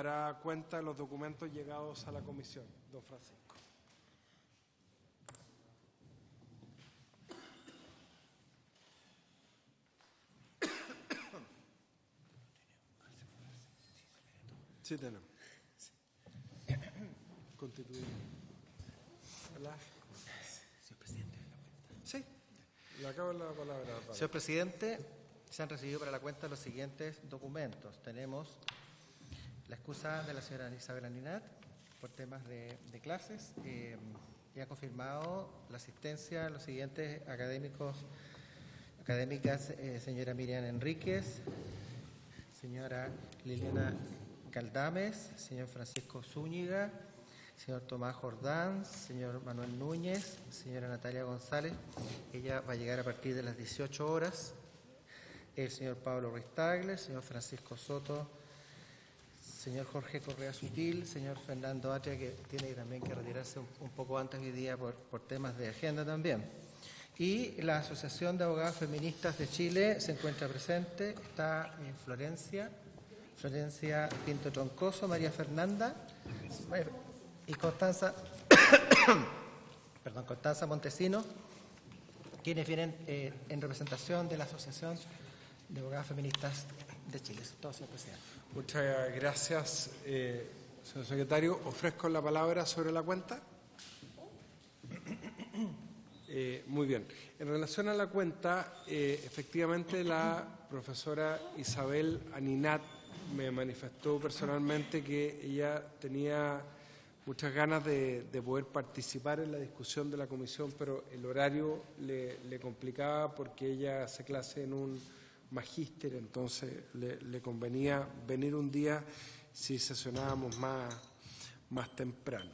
dará cuenta de los documentos llegados a la comisión. Don Francisco. Sí, tenemos. Constituido. Hola. Señor presidente. Sí, le acabo la palabra. Señor presidente, se han recibido para la cuenta los siguientes documentos. Tenemos la excusa de la señora Isabel Aninat por temas de clases y ha confirmado la asistencia a los siguientes académicas, señora Miriam Enríquez, señora Liliana Caldames, señor Francisco Zúñiga, señor Tomás Jordán, señor Manuel Núñez, señora Natalia González. Ella va a llegar a partir de las 18 horas. El señor Pablo Ruiz Tagle, señor Francisco Soto, señor Jorge Correa Sutil, señor Fernando Atria, que tiene también que retirarse un poco antes hoy día por temas de agenda también. Y la Asociación de Abogadas Feministas de Chile se encuentra presente. Está Florencia Pinto Troncoso, María Fernanda y Constanza Montesino, quienes vienen en representación de la Asociación de Abogadas Feministas de Chile. Eso es todo, señor presidente. Muchas gracias, señor secretario. Ofrezco la palabra sobre la cuenta. Muy bien. En relación a la cuenta, efectivamente la profesora Isabel Aninat me manifestó personalmente que ella tenía muchas ganas de poder participar en la discusión de la comisión, pero el horario le complicaba porque ella hace clase en un magíster, entonces le convenía venir un día si sesionábamos más temprano.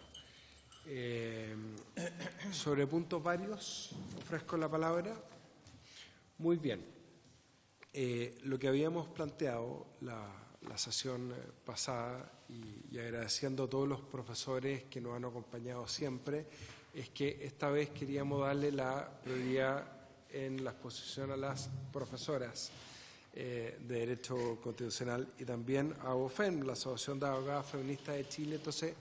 Sobre puntos varios, ofrezco la palabra. Muy bien. Lo que habíamos planteado la sesión pasada, y agradeciendo a todos los profesores que nos han acompañado siempre, es que esta vez queríamos darle la prioridad en la exposición a las profesoras de Derecho Constitucional y también a ABOFEM, la Asociación de Abogadas Feministas de Chile. Entonces,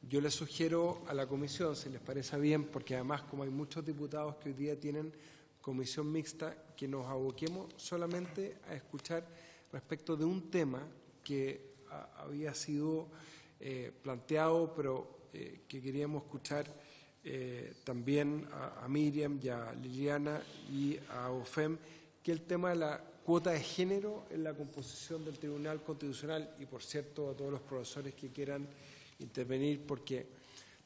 yo les sugiero a la comisión, si les parece bien, porque además como hay muchos diputados que hoy día tienen comisión mixta, que nos aboquemos solamente a escuchar respecto de un tema que había sido planteado, pero que queríamos escuchar también a Miriam y a Liliana y a OFEM, que es el tema de la cuota de género en la composición del Tribunal Constitucional, y por cierto a todos los profesores que quieran intervenir, porque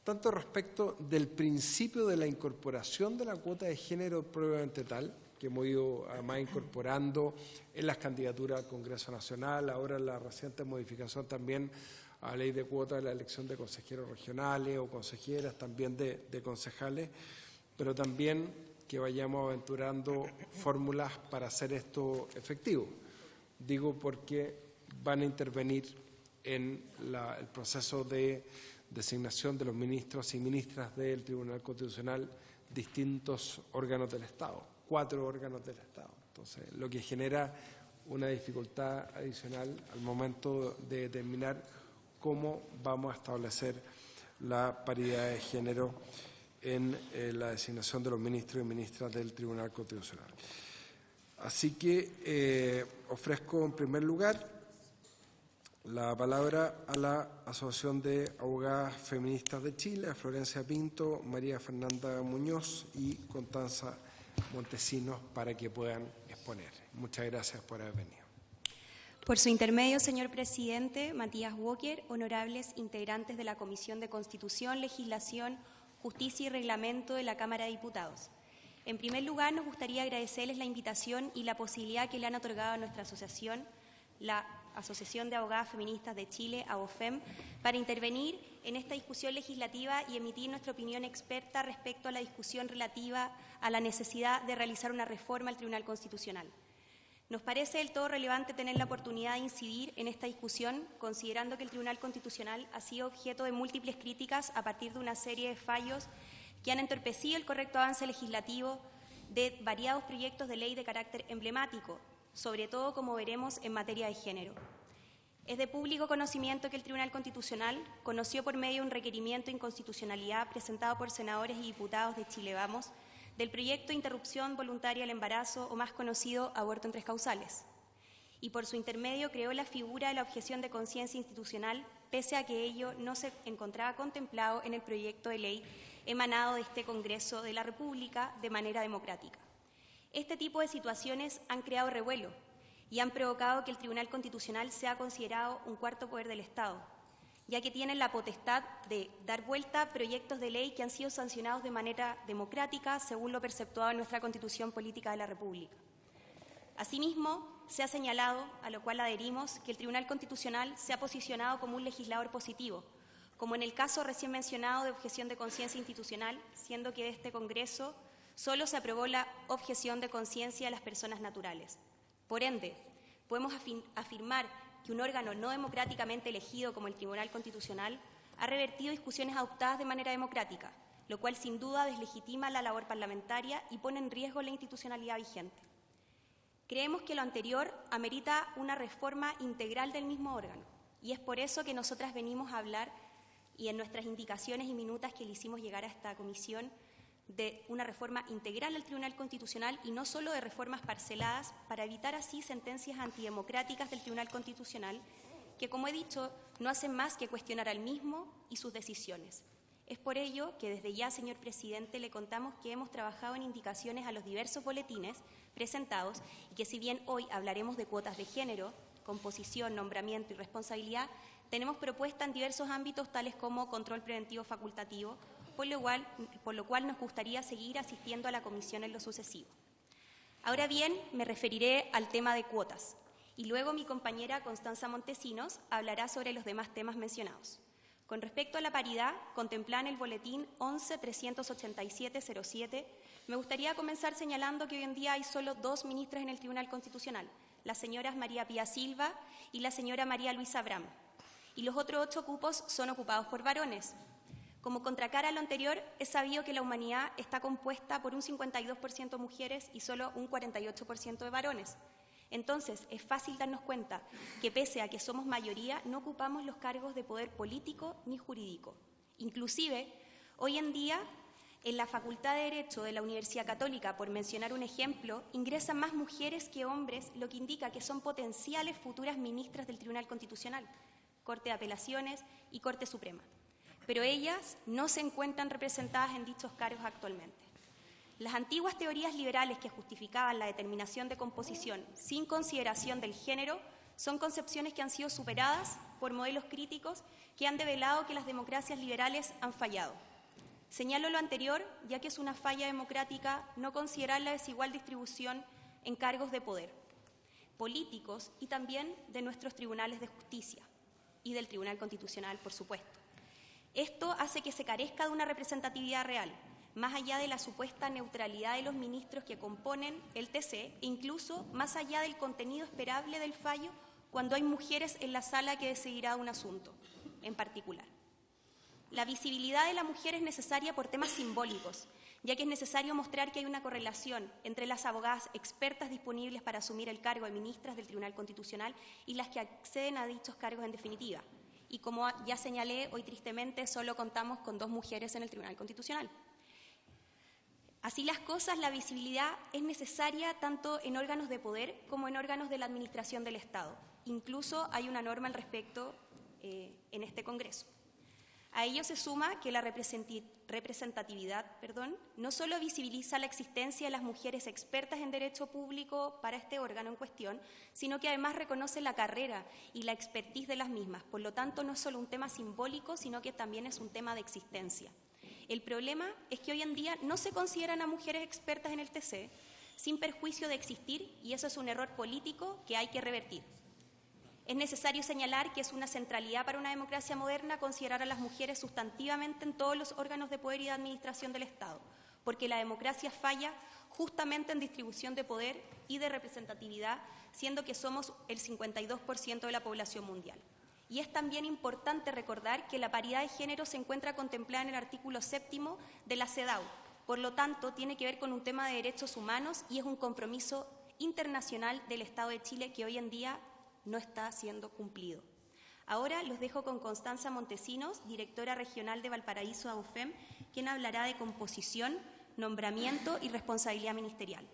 tanto respecto del principio de la incorporación de la cuota de género propiamente tal, que hemos ido además incorporando en las candidaturas al Congreso Nacional, ahora la reciente modificación también a la ley de cuota de la elección de consejeros regionales o consejeras, también de concejales, pero también que vayamos aventurando fórmulas para hacer esto efectivo. Digo porque van a intervenir en el proceso de designación de los ministros y ministras del Tribunal Constitucional distintos órganos del Estado, 4 órganos del Estado. Entonces, lo que genera una dificultad adicional al momento de determinar cómo vamos a establecer la paridad de género en la designación de los ministros y ministras del Tribunal Constitucional. Así que ofrezco en primer lugar la palabra a la Asociación de Abogadas Feministas de Chile, a Florencia Pinto, María Fernanda Muñoz y Constanza Montesinos, para que puedan exponer. Muchas gracias por haber venido. Por su intermedio, señor presidente, Matías Walker, honorables integrantes de la Comisión de Constitución, Legislación, Justicia y Reglamento de la Cámara de Diputados. En primer lugar, nos gustaría agradecerles la invitación y la posibilidad que le han otorgado a nuestra asociación, la Asociación de Abogadas Feministas de Chile, ABOFEM, para intervenir en esta discusión legislativa y emitir nuestra opinión experta respecto a la discusión relativa a la necesidad de realizar una reforma al Tribunal Constitucional. Nos parece del todo relevante tener la oportunidad de incidir en esta discusión, considerando que el Tribunal Constitucional ha sido objeto de múltiples críticas a partir de una serie de fallos que han entorpecido el correcto avance legislativo de variados proyectos de ley de carácter emblemático, sobre todo, como veremos, en materia de género. Es de público conocimiento que el Tribunal Constitucional conoció por medio de un requerimiento de inconstitucionalidad presentado por senadores y diputados de Chile Vamos del proyecto de interrupción voluntaria del embarazo, o más conocido aborto en 3 causales, y por su intermedio creó la figura de la objeción de conciencia institucional, pese a que ello no se encontraba contemplado en el proyecto de ley emanado de este Congreso de la República de manera democrática. Este tipo de situaciones han creado revuelo y han provocado que el Tribunal Constitucional sea considerado un cuarto poder del Estado, ya que tienen la potestad de dar vuelta a proyectos de ley que han sido sancionados de manera democrática según lo perceptuado en nuestra Constitución Política de la República. Asimismo, se ha señalado, a lo cual adherimos, que el Tribunal Constitucional se ha posicionado como un legislador positivo, como en el caso recién mencionado de objeción de conciencia institucional, siendo que de este Congreso solo se aprobó la objeción de conciencia a las personas naturales. Por ende, podemos afirmar que un órgano no democráticamente elegido como el Tribunal Constitucional ha revertido discusiones adoptadas de manera democrática, lo cual sin duda deslegitima la labor parlamentaria y pone en riesgo la institucionalidad vigente. Creemos que lo anterior amerita una reforma integral del mismo órgano, y es por eso que nosotras venimos a hablar, y en nuestras indicaciones y minutas que le hicimos llegar a esta comisión, de una reforma integral al Tribunal Constitucional y no solo de reformas parceladas, para evitar así sentencias antidemocráticas del Tribunal Constitucional que, como he dicho, no hacen más que cuestionar al mismo y sus decisiones. Es por ello que desde ya, señor presidente, le contamos que hemos trabajado en indicaciones a los diversos boletines presentados y que, si bien hoy hablaremos de cuotas de género, composición, nombramiento y responsabilidad, tenemos propuestas en diversos ámbitos tales como control preventivo facultativo, por lo cual nos gustaría seguir asistiendo a la comisión en lo sucesivo. Ahora bien, me referiré al tema de cuotas y luego mi compañera Constanza Montesinos hablará sobre los demás temas mencionados. Con respecto a la paridad contemplada en el boletín 11-387-07, me gustaría comenzar señalando que hoy en día hay solo 2 ministras en el Tribunal Constitucional, las señoras María Pía Silva y la señora María Luisa Abram, y los otros 8 cupos son ocupados por varones. Como contracara a lo anterior, es sabido que la humanidad está compuesta por un 52% mujeres y solo un 48% de varones. Entonces, es fácil darnos cuenta que pese a que somos mayoría, no ocupamos los cargos de poder político ni jurídico. Inclusive, hoy en día, en la Facultad de Derecho de la Universidad Católica, por mencionar un ejemplo, ingresan más mujeres que hombres, lo que indica que son potenciales futuras ministras del Tribunal Constitucional, Corte de Apelaciones y Corte Suprema. Pero ellas no se encuentran representadas en dichos cargos actualmente. Las antiguas teorías liberales que justificaban la determinación de composición sin consideración del género son concepciones que han sido superadas por modelos críticos que han develado que las democracias liberales han fallado. Señalo lo anterior, ya que es una falla democrática no considerar la desigual distribución en cargos de poder políticos y también de nuestros tribunales de justicia y del Tribunal Constitucional, por supuesto. Esto hace que se carezca de una representatividad real, más allá de la supuesta neutralidad de los ministros que componen el TC e incluso más allá del contenido esperable del fallo cuando hay mujeres en la sala que decidirá un asunto en particular. La visibilidad de la mujer es necesaria por temas simbólicos, ya que es necesario mostrar que hay una correlación entre las abogadas expertas disponibles para asumir el cargo de ministras del Tribunal Constitucional y las que acceden a dichos cargos en definitiva. Y como ya señalé, hoy tristemente solo contamos con 2 mujeres en el Tribunal Constitucional. Así las cosas, la visibilidad es necesaria tanto en órganos de poder como en órganos de la administración del Estado. Incluso hay una norma al respecto en este Congreso. A ello se suma que la representatividad no solo visibiliza la existencia de las mujeres expertas en derecho público para este órgano en cuestión, sino que además reconoce la carrera y la expertise de las mismas. Por lo tanto, no es solo un tema simbólico, sino que también es un tema de existencia. El problema es que hoy en día no se consideran a mujeres expertas en el TC, sin perjuicio de existir, y eso es un error político que hay que revertir. Es necesario señalar que es una centralidad para una democracia moderna considerar a las mujeres sustantivamente en todos los órganos de poder y de administración del Estado, porque la democracia falla justamente en distribución de poder y de representatividad, siendo que somos el 52% de la población mundial. Y es también importante recordar que la paridad de género se encuentra contemplada en el artículo 7º de la CEDAW, por lo tanto tiene que ver con un tema de derechos humanos y es un compromiso internacional del Estado de Chile que hoy en día no está siendo cumplido. Ahora los dejo con Constanza Montesinos, directora regional de Valparaíso AUFEM, quien hablará de composición, nombramiento y responsabilidad ministerial.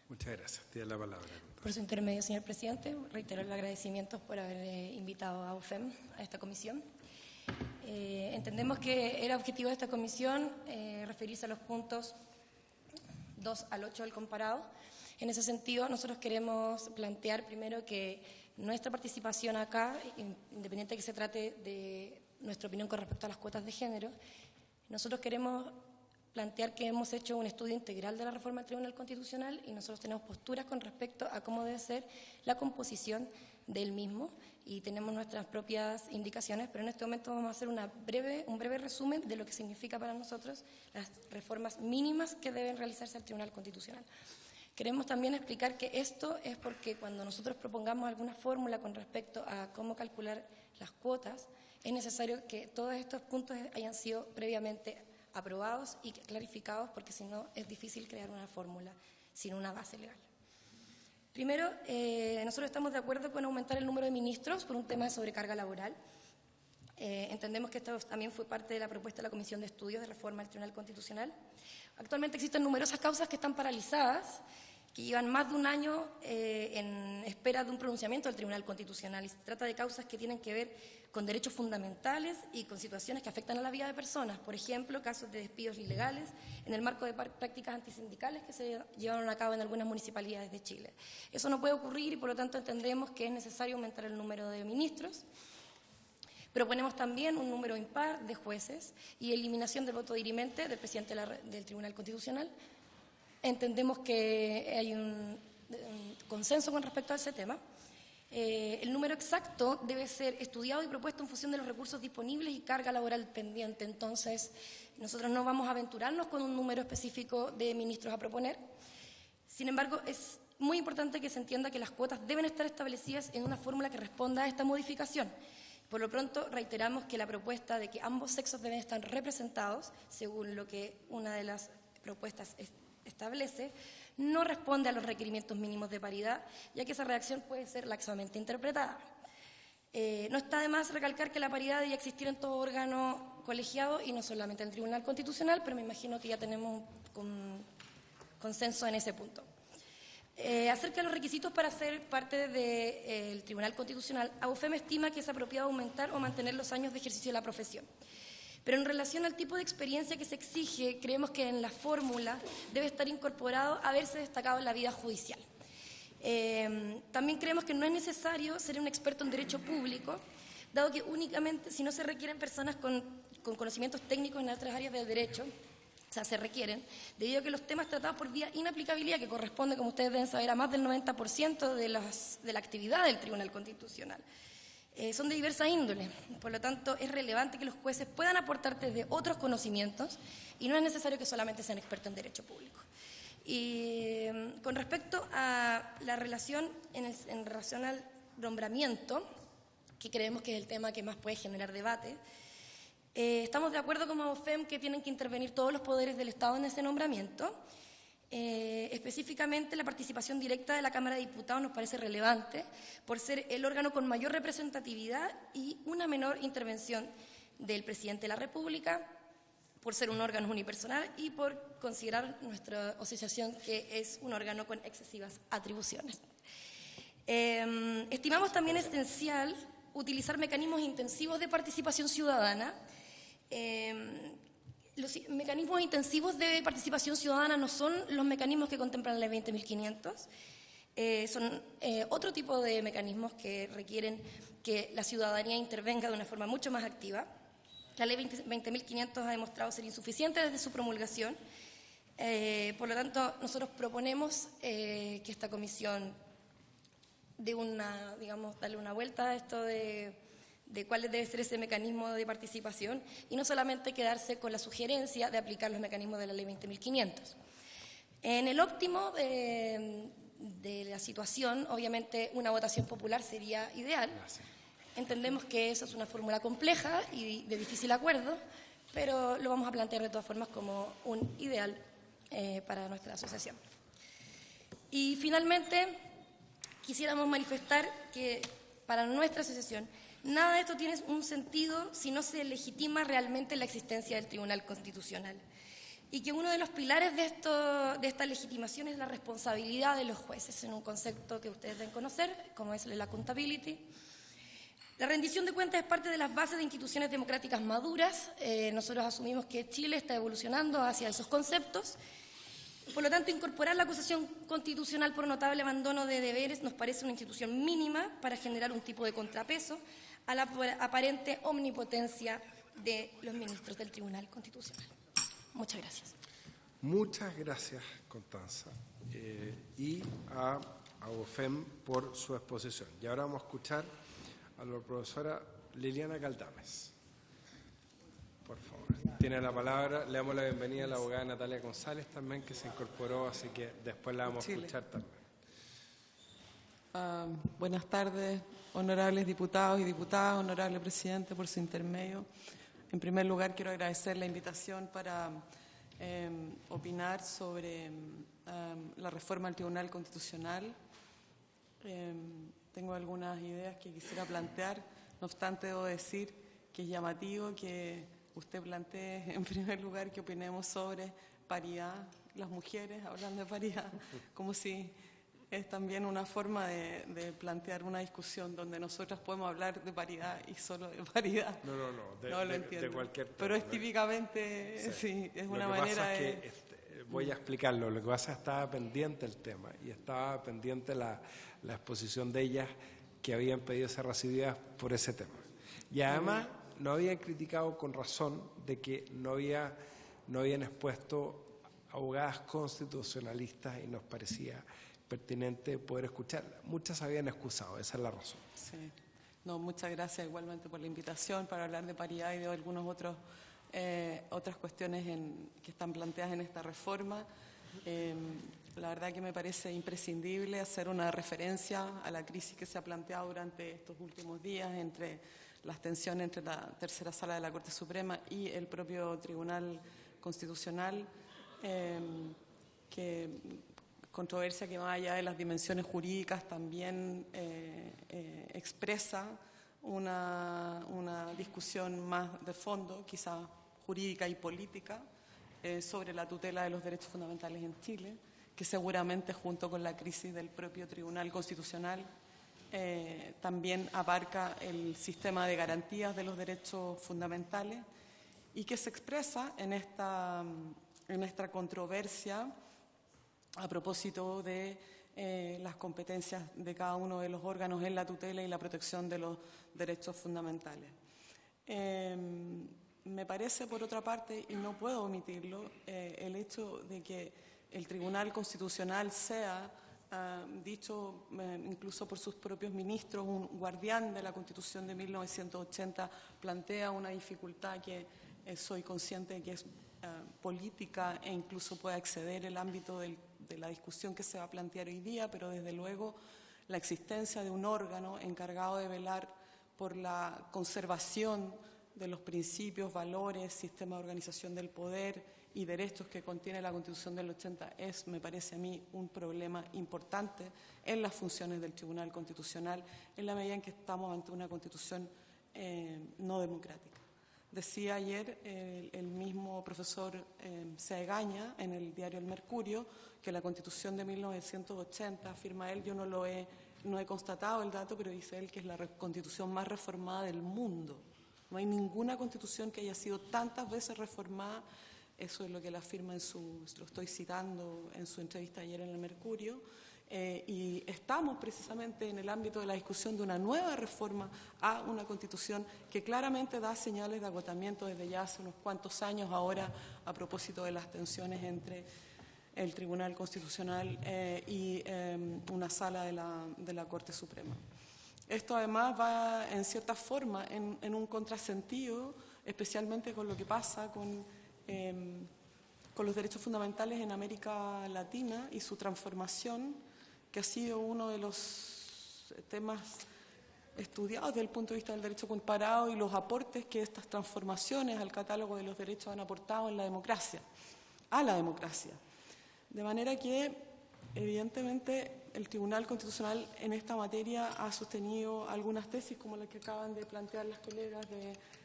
Muchas gracias. Tiene la palabra. Por su intermedio, señor presidente, reitero el agradecimiento por haber invitado a AUFEM a esta comisión. Entendemos que era objetivo de esta comisión referirse a los puntos 2 al 8 del comparado. En ese sentido, nosotros queremos plantear primero que nuestra participación acá, independiente de que se trate de nuestra opinión con respecto a las cuotas de género, nosotros queremos plantear que hemos hecho un estudio integral de la reforma del Tribunal Constitucional y nosotros tenemos posturas con respecto a cómo debe ser la composición del mismo y tenemos nuestras propias indicaciones, pero en este momento vamos a hacer un breve resumen de lo que significa para nosotros las reformas mínimas que deben realizarse al Tribunal Constitucional. Queremos también explicar que esto es porque cuando nosotros propongamos alguna fórmula con respecto a cómo calcular las cuotas, es necesario que todos estos puntos hayan sido previamente aprobados y clarificados, porque si no es difícil crear una fórmula sin una base legal. Primero, nosotros estamos de acuerdo con aumentar el número de ministros por un tema de sobrecarga laboral. Entendemos que esto también fue parte de la propuesta de la Comisión de Estudios de Reforma del Tribunal Constitucional. Actualmente existen numerosas causas que están paralizadas, que llevan más de un año en espera de un pronunciamiento del Tribunal Constitucional. Y se trata de causas que tienen que ver con derechos fundamentales y con situaciones que afectan a la vida de personas. Por ejemplo, casos de despidos ilegales en el marco de prácticas antisindicales que se llevaron a cabo en algunas municipalidades de Chile. Eso no puede ocurrir y por lo tanto entendemos que es necesario aumentar el número de ministros. Proponemos también un número impar de jueces y eliminación del voto dirimente del presidente del Tribunal Constitucional. Entendemos que hay un consenso con respecto a ese tema. El número exacto debe ser estudiado y propuesto en función de los recursos disponibles y carga laboral pendiente. Entonces, nosotros no vamos a aventurarnos con un número específico de ministros a proponer. Sin embargo, es muy importante que se entienda que las cuotas deben estar establecidas en una fórmula que responda a esta modificación. Por lo pronto, reiteramos que la propuesta de que ambos sexos deben estar representados, según lo que una de las propuestas establece, no responde a los requerimientos mínimos de paridad, ya que esa redacción puede ser laxamente interpretada. No está de más recalcar que la paridad debe existir en todo órgano colegiado y no solamente en el Tribunal Constitucional, pero me imagino que ya tenemos un consenso en ese punto. Acerca de los requisitos para ser parte del Tribunal Constitucional, AUFEM estima que es apropiado aumentar o mantener los años de ejercicio de la profesión. Pero en relación al tipo de experiencia que se exige, creemos que en la fórmula debe estar incorporado haberse destacado en la vida judicial. También creemos que no es necesario ser un experto en derecho público, dado que únicamente si no se requieren personas con conocimientos técnicos en otras áreas del derecho, o sea, se requieren, debido a que los temas tratados por vía inaplicabilidad, que corresponde, como ustedes deben saber, a más del 90% de la actividad del Tribunal Constitucional, son de diversa índole. Por lo tanto, es relevante que los jueces puedan aportar desde otros conocimientos y no es necesario que solamente sean expertos en derecho público. Y con respecto a la relación, en relación al nombramiento, que creemos que es el tema que más puede generar debate, estamos de acuerdo con AUFEM que tienen que intervenir todos los poderes del Estado en ese nombramiento. Específicamente la participación directa de la Cámara de Diputados nos parece relevante por ser el órgano con mayor representatividad y una menor intervención del Presidente de la República, por ser un órgano unipersonal y por considerar nuestra asociación que es un órgano con excesivas atribuciones. Estimamos también esencial utilizar mecanismos intensivos de participación ciudadana. Los mecanismos intensivos de participación ciudadana no son los mecanismos que contemplan la Ley 20.500, son otro tipo de mecanismos que requieren que la ciudadanía intervenga de una forma mucho más activa. La Ley 20.500 ha demostrado ser insuficiente desde su promulgación, por lo tanto nosotros proponemos que esta comisión darle una vuelta a esto de cuál debe ser ese mecanismo de participación y no solamente quedarse con la sugerencia de aplicar los mecanismos de la Ley 20.500. En el óptimo de la situación, obviamente una votación popular sería ideal. Entendemos que eso es una fórmula compleja y de difícil acuerdo, pero lo vamos a plantear de todas formas como un ideal para nuestra asociación. Y finalmente, quisiéramos manifestar que para nuestra asociación nada de esto tiene un sentido si no se legitima realmente la existencia del Tribunal Constitucional. Y que uno de los pilares de esta legitimación es la responsabilidad de los jueces, en un concepto que ustedes deben conocer, como es la accountability. La rendición de cuentas es parte de las bases de instituciones democráticas maduras. Nosotros asumimos que Chile está evolucionando hacia esos conceptos. Por lo tanto, incorporar la acusación constitucional por notable abandono de deberes nos parece una institución mínima para generar un tipo de contrapeso a la aparente omnipotencia de los ministros del Tribunal Constitucional. Muchas gracias. Muchas gracias, Constanza, y a UFEM por su exposición. Y ahora vamos a escuchar a la profesora Liliana Caldames. Por favor, tiene la palabra. Le damos la bienvenida a la abogada Natalia González también, que se incorporó, así que después la vamos a escuchar también. Buenas tardes, honorables diputados y diputadas, honorable presidente, por su intermedio. En primer lugar, quiero agradecer la invitación para opinar sobre la reforma al Tribunal Constitucional. Tengo algunas ideas que quisiera plantear, no obstante debo decir que es llamativo que usted plantee en primer lugar que opinemos sobre paridad, las mujeres hablando de paridad, como si es también una forma de plantear una discusión donde nosotras podemos hablar de paridad y solo de paridad. No lo entiendo. De cualquier tema. Pero es típicamente, sí, es una manera de... Voy a explicarlo. Lo que pasa es que estaba pendiente el tema y estaba pendiente la exposición de ellas que habían pedido ser recibidas por ese tema. Y además no habían criticado con razón de que no habían expuesto abogadas constitucionalistas y nos parecía pertinente poder escucharla. Muchas habían excusado, esa es la razón. Sí. No, muchas gracias igualmente por la invitación para hablar de paridad y de algunos otras cuestiones que están planteadas en esta reforma. La verdad que me parece imprescindible hacer una referencia a la crisis que se ha planteado durante estos últimos días entre las tensiones entre la tercera sala de la Corte Suprema y el propio Tribunal Constitucional, controversia que más allá de las dimensiones jurídicas también expresa una discusión más de fondo, quizás jurídica y política, sobre la tutela de los derechos fundamentales en Chile, que seguramente junto con la crisis del propio Tribunal Constitucional también abarca el sistema de garantías de los derechos fundamentales y que se expresa en esta controversia a propósito de las competencias de cada uno de los órganos en la tutela y la protección de los derechos fundamentales. Me parece, por otra parte, y no puedo omitirlo, el hecho de que el Tribunal Constitucional sea, dicho incluso por sus propios ministros, un guardián de la Constitución de 1980, plantea una dificultad que soy consciente de que es política e incluso puede exceder el ámbito de la discusión que se va a plantear hoy día, pero desde luego la existencia de un órgano encargado de velar por la conservación de los principios, valores, sistema de organización del poder y derechos que contiene la Constitución del 80 me parece a mí, un problema importante en las funciones del Tribunal Constitucional en la medida en que estamos ante una Constitución no democrática. Decía ayer el mismo profesor Seagaña en el diario El Mercurio que la Constitución de 1980, afirma él, yo no he constatado el dato, pero dice él que es la constitución más reformada del mundo. No hay ninguna constitución que haya sido tantas veces reformada, eso es lo que él afirma lo estoy citando en su entrevista ayer en El Mercurio, y estamos precisamente en el ámbito de la discusión de una nueva reforma a una constitución que claramente da señales de agotamiento desde ya hace unos cuantos años ahora a propósito de las tensiones entre el Tribunal Constitucional y una sala de la Corte Suprema. Esto además va en cierta forma en un contrasentido, especialmente con lo que pasa con los derechos fundamentales en América Latina y su transformación, que ha sido uno de los temas estudiados desde el punto de vista del derecho comparado y los aportes que estas transformaciones al catálogo de los derechos han aportado en la democracia, a la democracia. De manera que, evidentemente, el Tribunal Constitucional en esta materia ha sostenido algunas tesis como las que acaban de plantear las colegas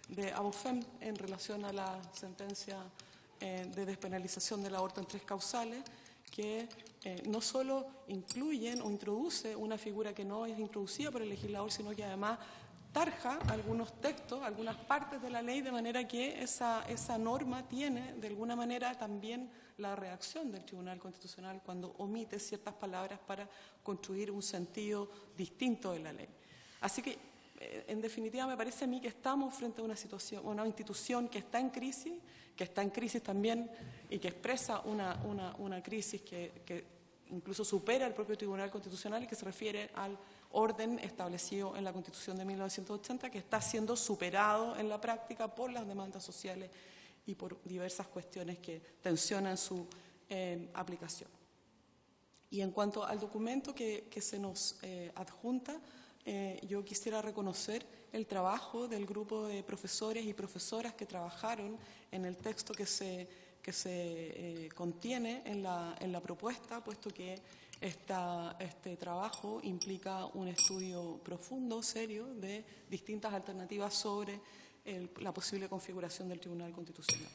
de AUFEM en relación a la sentencia de despenalización del aborto en 3 causales, que no solo incluyen o introduce una figura que no es introducida por el legislador, sino que además tarja algunos textos, algunas partes de la ley, de manera que esa norma tiene de alguna manera también la reacción del Tribunal Constitucional cuando omite ciertas palabras para construir un sentido distinto de la ley. Así que, en definitiva, me parece a mí que estamos frente a una situación, una institución que está en crisis también y que expresa una crisis que incluso supera el propio Tribunal Constitucional y que se refiere al orden establecido en la Constitución de 1980, que está siendo superado en la práctica por las demandas sociales y por diversas cuestiones que tensionan su aplicación. Y en cuanto al documento que se nos adjunta, yo quisiera reconocer el trabajo del grupo de profesores y profesoras que trabajaron en el texto que se contiene en la propuesta, puesto que este trabajo implica un estudio profundo, serio, de distintas alternativas sobre la posible configuración del Tribunal Constitucional.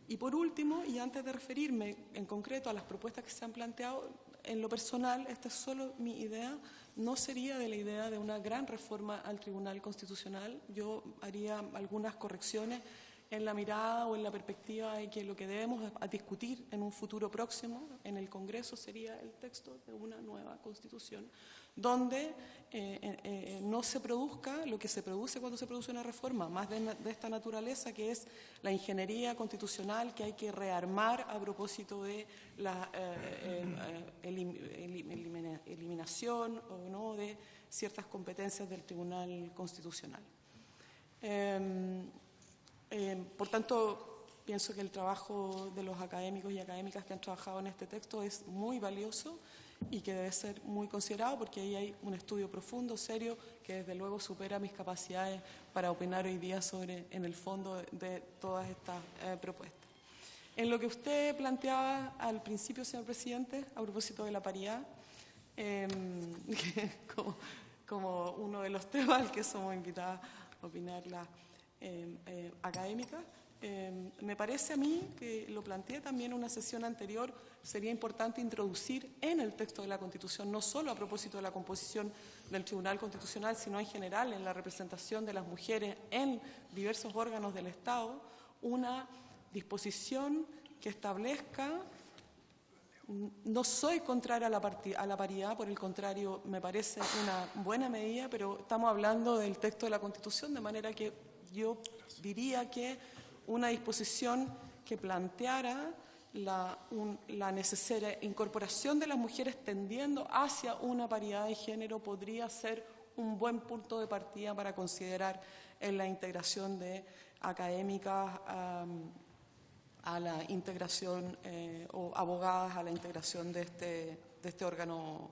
Y por último, y antes de referirme en concreto a las propuestas que se han planteado, en lo personal, esta es solo mi idea, no sería de la idea de una gran reforma al Tribunal Constitucional. Yo haría algunas correcciones en la mirada o en la perspectiva de que lo que debemos discutir en un futuro próximo en el Congreso sería el texto de una nueva Constitución, donde no se produzca lo que se produce cuando se produce una reforma, más de esta naturaleza, que es la ingeniería constitucional que hay que rearmar a propósito de la eliminación o no de ciertas competencias del Tribunal Constitucional. Por tanto, pienso que el trabajo de los académicos y académicas que han trabajado en este texto es muy valioso y que debe ser muy considerado, porque ahí hay un estudio profundo, serio, que desde luego supera mis capacidades para opinar hoy día en el fondo de todas estas propuestas. En lo que usted planteaba al principio, señor presidente, a propósito de la paridad, como uno de los temas al que somos invitadas a opinar las académicas, me parece a mí, que lo planteé también en una sesión anterior, sería importante introducir en el texto de la Constitución, no solo a propósito de la composición del Tribunal Constitucional, sino en general en la representación de las mujeres en diversos órganos del Estado, una disposición que establezca. No soy contraria a la paridad, por el contrario, me parece una buena medida, pero estamos hablando del texto de la Constitución, de manera que yo diría que una disposición que planteara la necesaria incorporación de las mujeres tendiendo hacia una paridad de género podría ser un buen punto de partida para considerar en la integración de académicas a la integración o abogadas a la integración de este órgano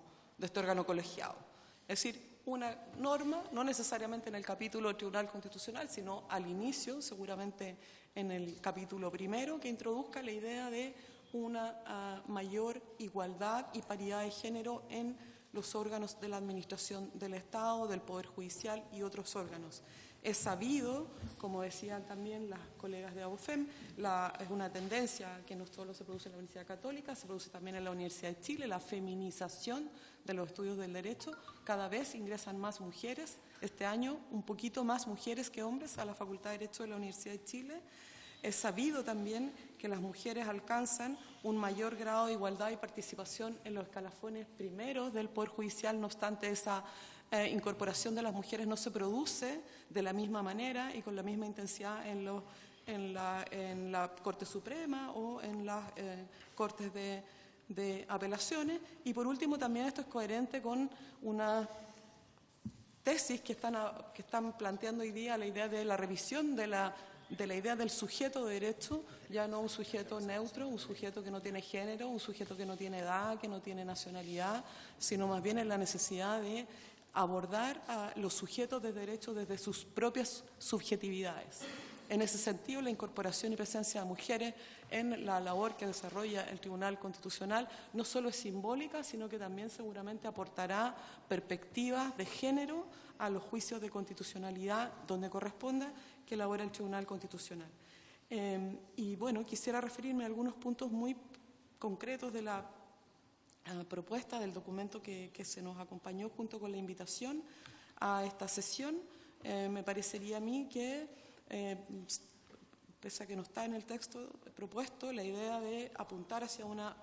colegiado. Es decir, una norma, no necesariamente en el capítulo del Tribunal Constitucional, sino al inicio, seguramente en el capítulo primero, que introduzca la idea de una mayor igualdad y paridad de género en los órganos de la administración del Estado, del Poder Judicial y otros órganos. Es sabido, como decían también las colegas de AUFEM, es una tendencia que no solo se produce en la Universidad Católica, se produce también en la Universidad de Chile, la feminización de los estudios del derecho. Cada vez ingresan más mujeres, este año un poquito más mujeres que hombres a la Facultad de Derecho de la Universidad de Chile. Es sabido también que las mujeres alcanzan un mayor grado de igualdad y participación en los escalafones primeros del Poder Judicial, no obstante esa incorporación de las mujeres no se produce de la misma manera y con la misma intensidad en la Corte Suprema o en las Cortes de Apelaciones. Y por último, también esto es coherente con una tesis que están planteando hoy día, la idea de la revisión de la idea del sujeto de derecho, ya no un sujeto neutro, un sujeto que no tiene género, un sujeto que no tiene edad, que no tiene nacionalidad, sino más bien en la necesidad de abordar a los sujetos de derecho desde sus propias subjetividades. en ese sentido, la incorporación y presencia de mujeres en la labor que desarrolla el Tribunal Constitucional no solo es simbólica, sino que también seguramente aportará perspectivas de género a los juicios de constitucionalidad donde corresponda que elabora el Tribunal Constitucional. Y bueno, quisiera referirme a algunos puntos muy concretos de la propuesta del documento que se nos acompañó junto con la invitación a esta sesión. Me parecería a mí que, pese a que no está en el texto propuesto, la idea de apuntar hacia una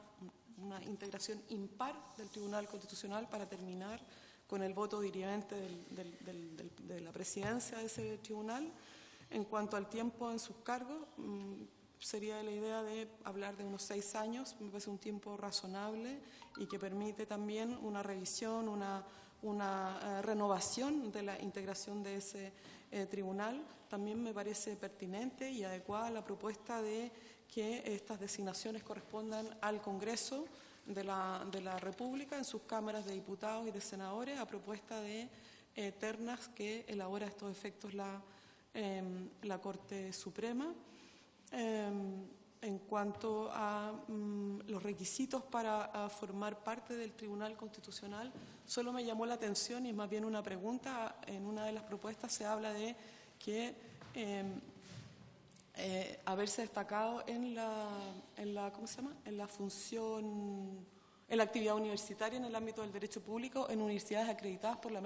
integración impar del Tribunal Constitucional para terminar con el voto dirimente de la presidencia de ese tribunal. En cuanto al tiempo en sus cargos, sería la idea de hablar de unos 6 años, me parece un tiempo razonable y que permite también una revisión, una renovación de la integración de ese tribunal. También me parece pertinente y adecuada la propuesta de que estas designaciones correspondan al Congreso de la República en sus cámaras de diputados y de senadores, a propuesta de ternas que elabora a estos efectos la Corte Suprema. En cuanto a los requisitos para formar parte del Tribunal Constitucional, solo me llamó la atención, y es más bien una pregunta, en una de las propuestas se habla de que haberse destacado en la ¿cómo se llama?, en la función, en la actividad universitaria en el ámbito del derecho público en universidades acreditadas por al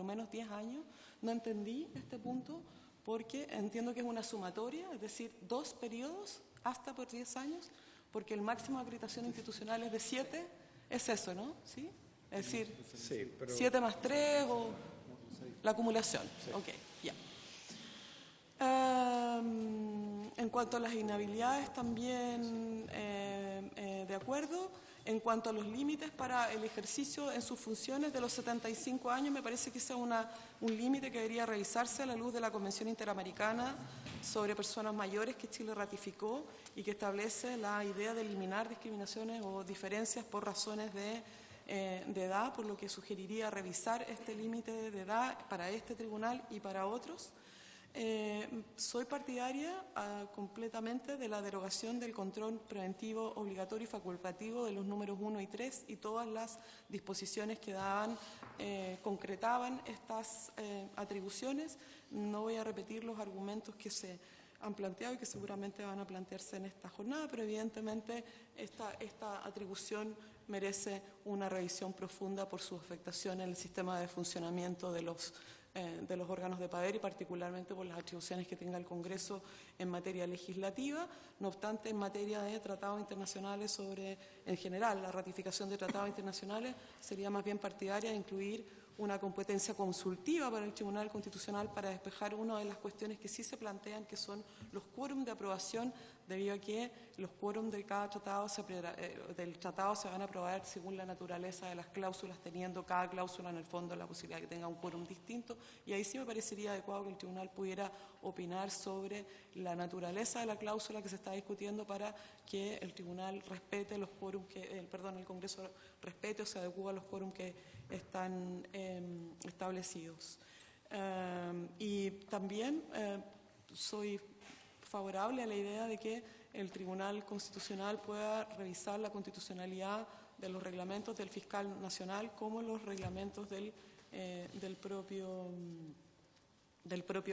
menos 10 años. No entendí este punto porque entiendo que es una sumatoria, es decir, 2 periodos hasta por 10 años, porque el máximo de acreditación institucional es de 7, es eso, ¿no? ¿Sí? Es decir, Sí, pero 7 más 3 o la acumulación. Sí. Ok, ya. En cuanto a las inhabilidades, también de acuerdo. En cuanto a los límites para el ejercicio en sus funciones de los 75 años, me parece que ese es un límite que debería revisarse a la luz de la Convención Interamericana sobre Personas Mayores que Chile ratificó y que establece la idea de eliminar discriminaciones o diferencias por razones de edad, por lo que sugeriría revisar este límite de edad para este tribunal y para otros. Soy partidaria completamente de la derogación del control preventivo obligatorio y facultativo de los números 1 y 3 y todas las disposiciones que concretaban estas atribuciones. No voy a repetir los argumentos que se han planteado y que seguramente van a plantearse en esta jornada, pero evidentemente esta atribución merece una revisión profunda por su afectación en el sistema de funcionamiento de los órganos de poder y particularmente por las atribuciones que tenga el Congreso en materia legislativa. No obstante, en materia de tratados internacionales en general, la ratificación de tratados internacionales sería más bien partidaria de incluir una competencia consultiva para el Tribunal Constitucional para despejar una de las cuestiones que sí se plantean, que son los quórum de aprobación, debido a que los quórum de cada tratado del tratado se van a aprobar según la naturaleza de las cláusulas, teniendo cada cláusula en el fondo la posibilidad de que tenga un quórum distinto, y ahí sí me parecería adecuado que el Tribunal pudiera opinar sobre la naturaleza de la cláusula que se está discutiendo para que el Tribunal respete los quórum el Congreso respete o se adecue a los quórum que están establecidos. Y también soy favorable a la idea de que el Tribunal Constitucional pueda revisar la constitucionalidad de los reglamentos del fiscal nacional como los reglamentos del propio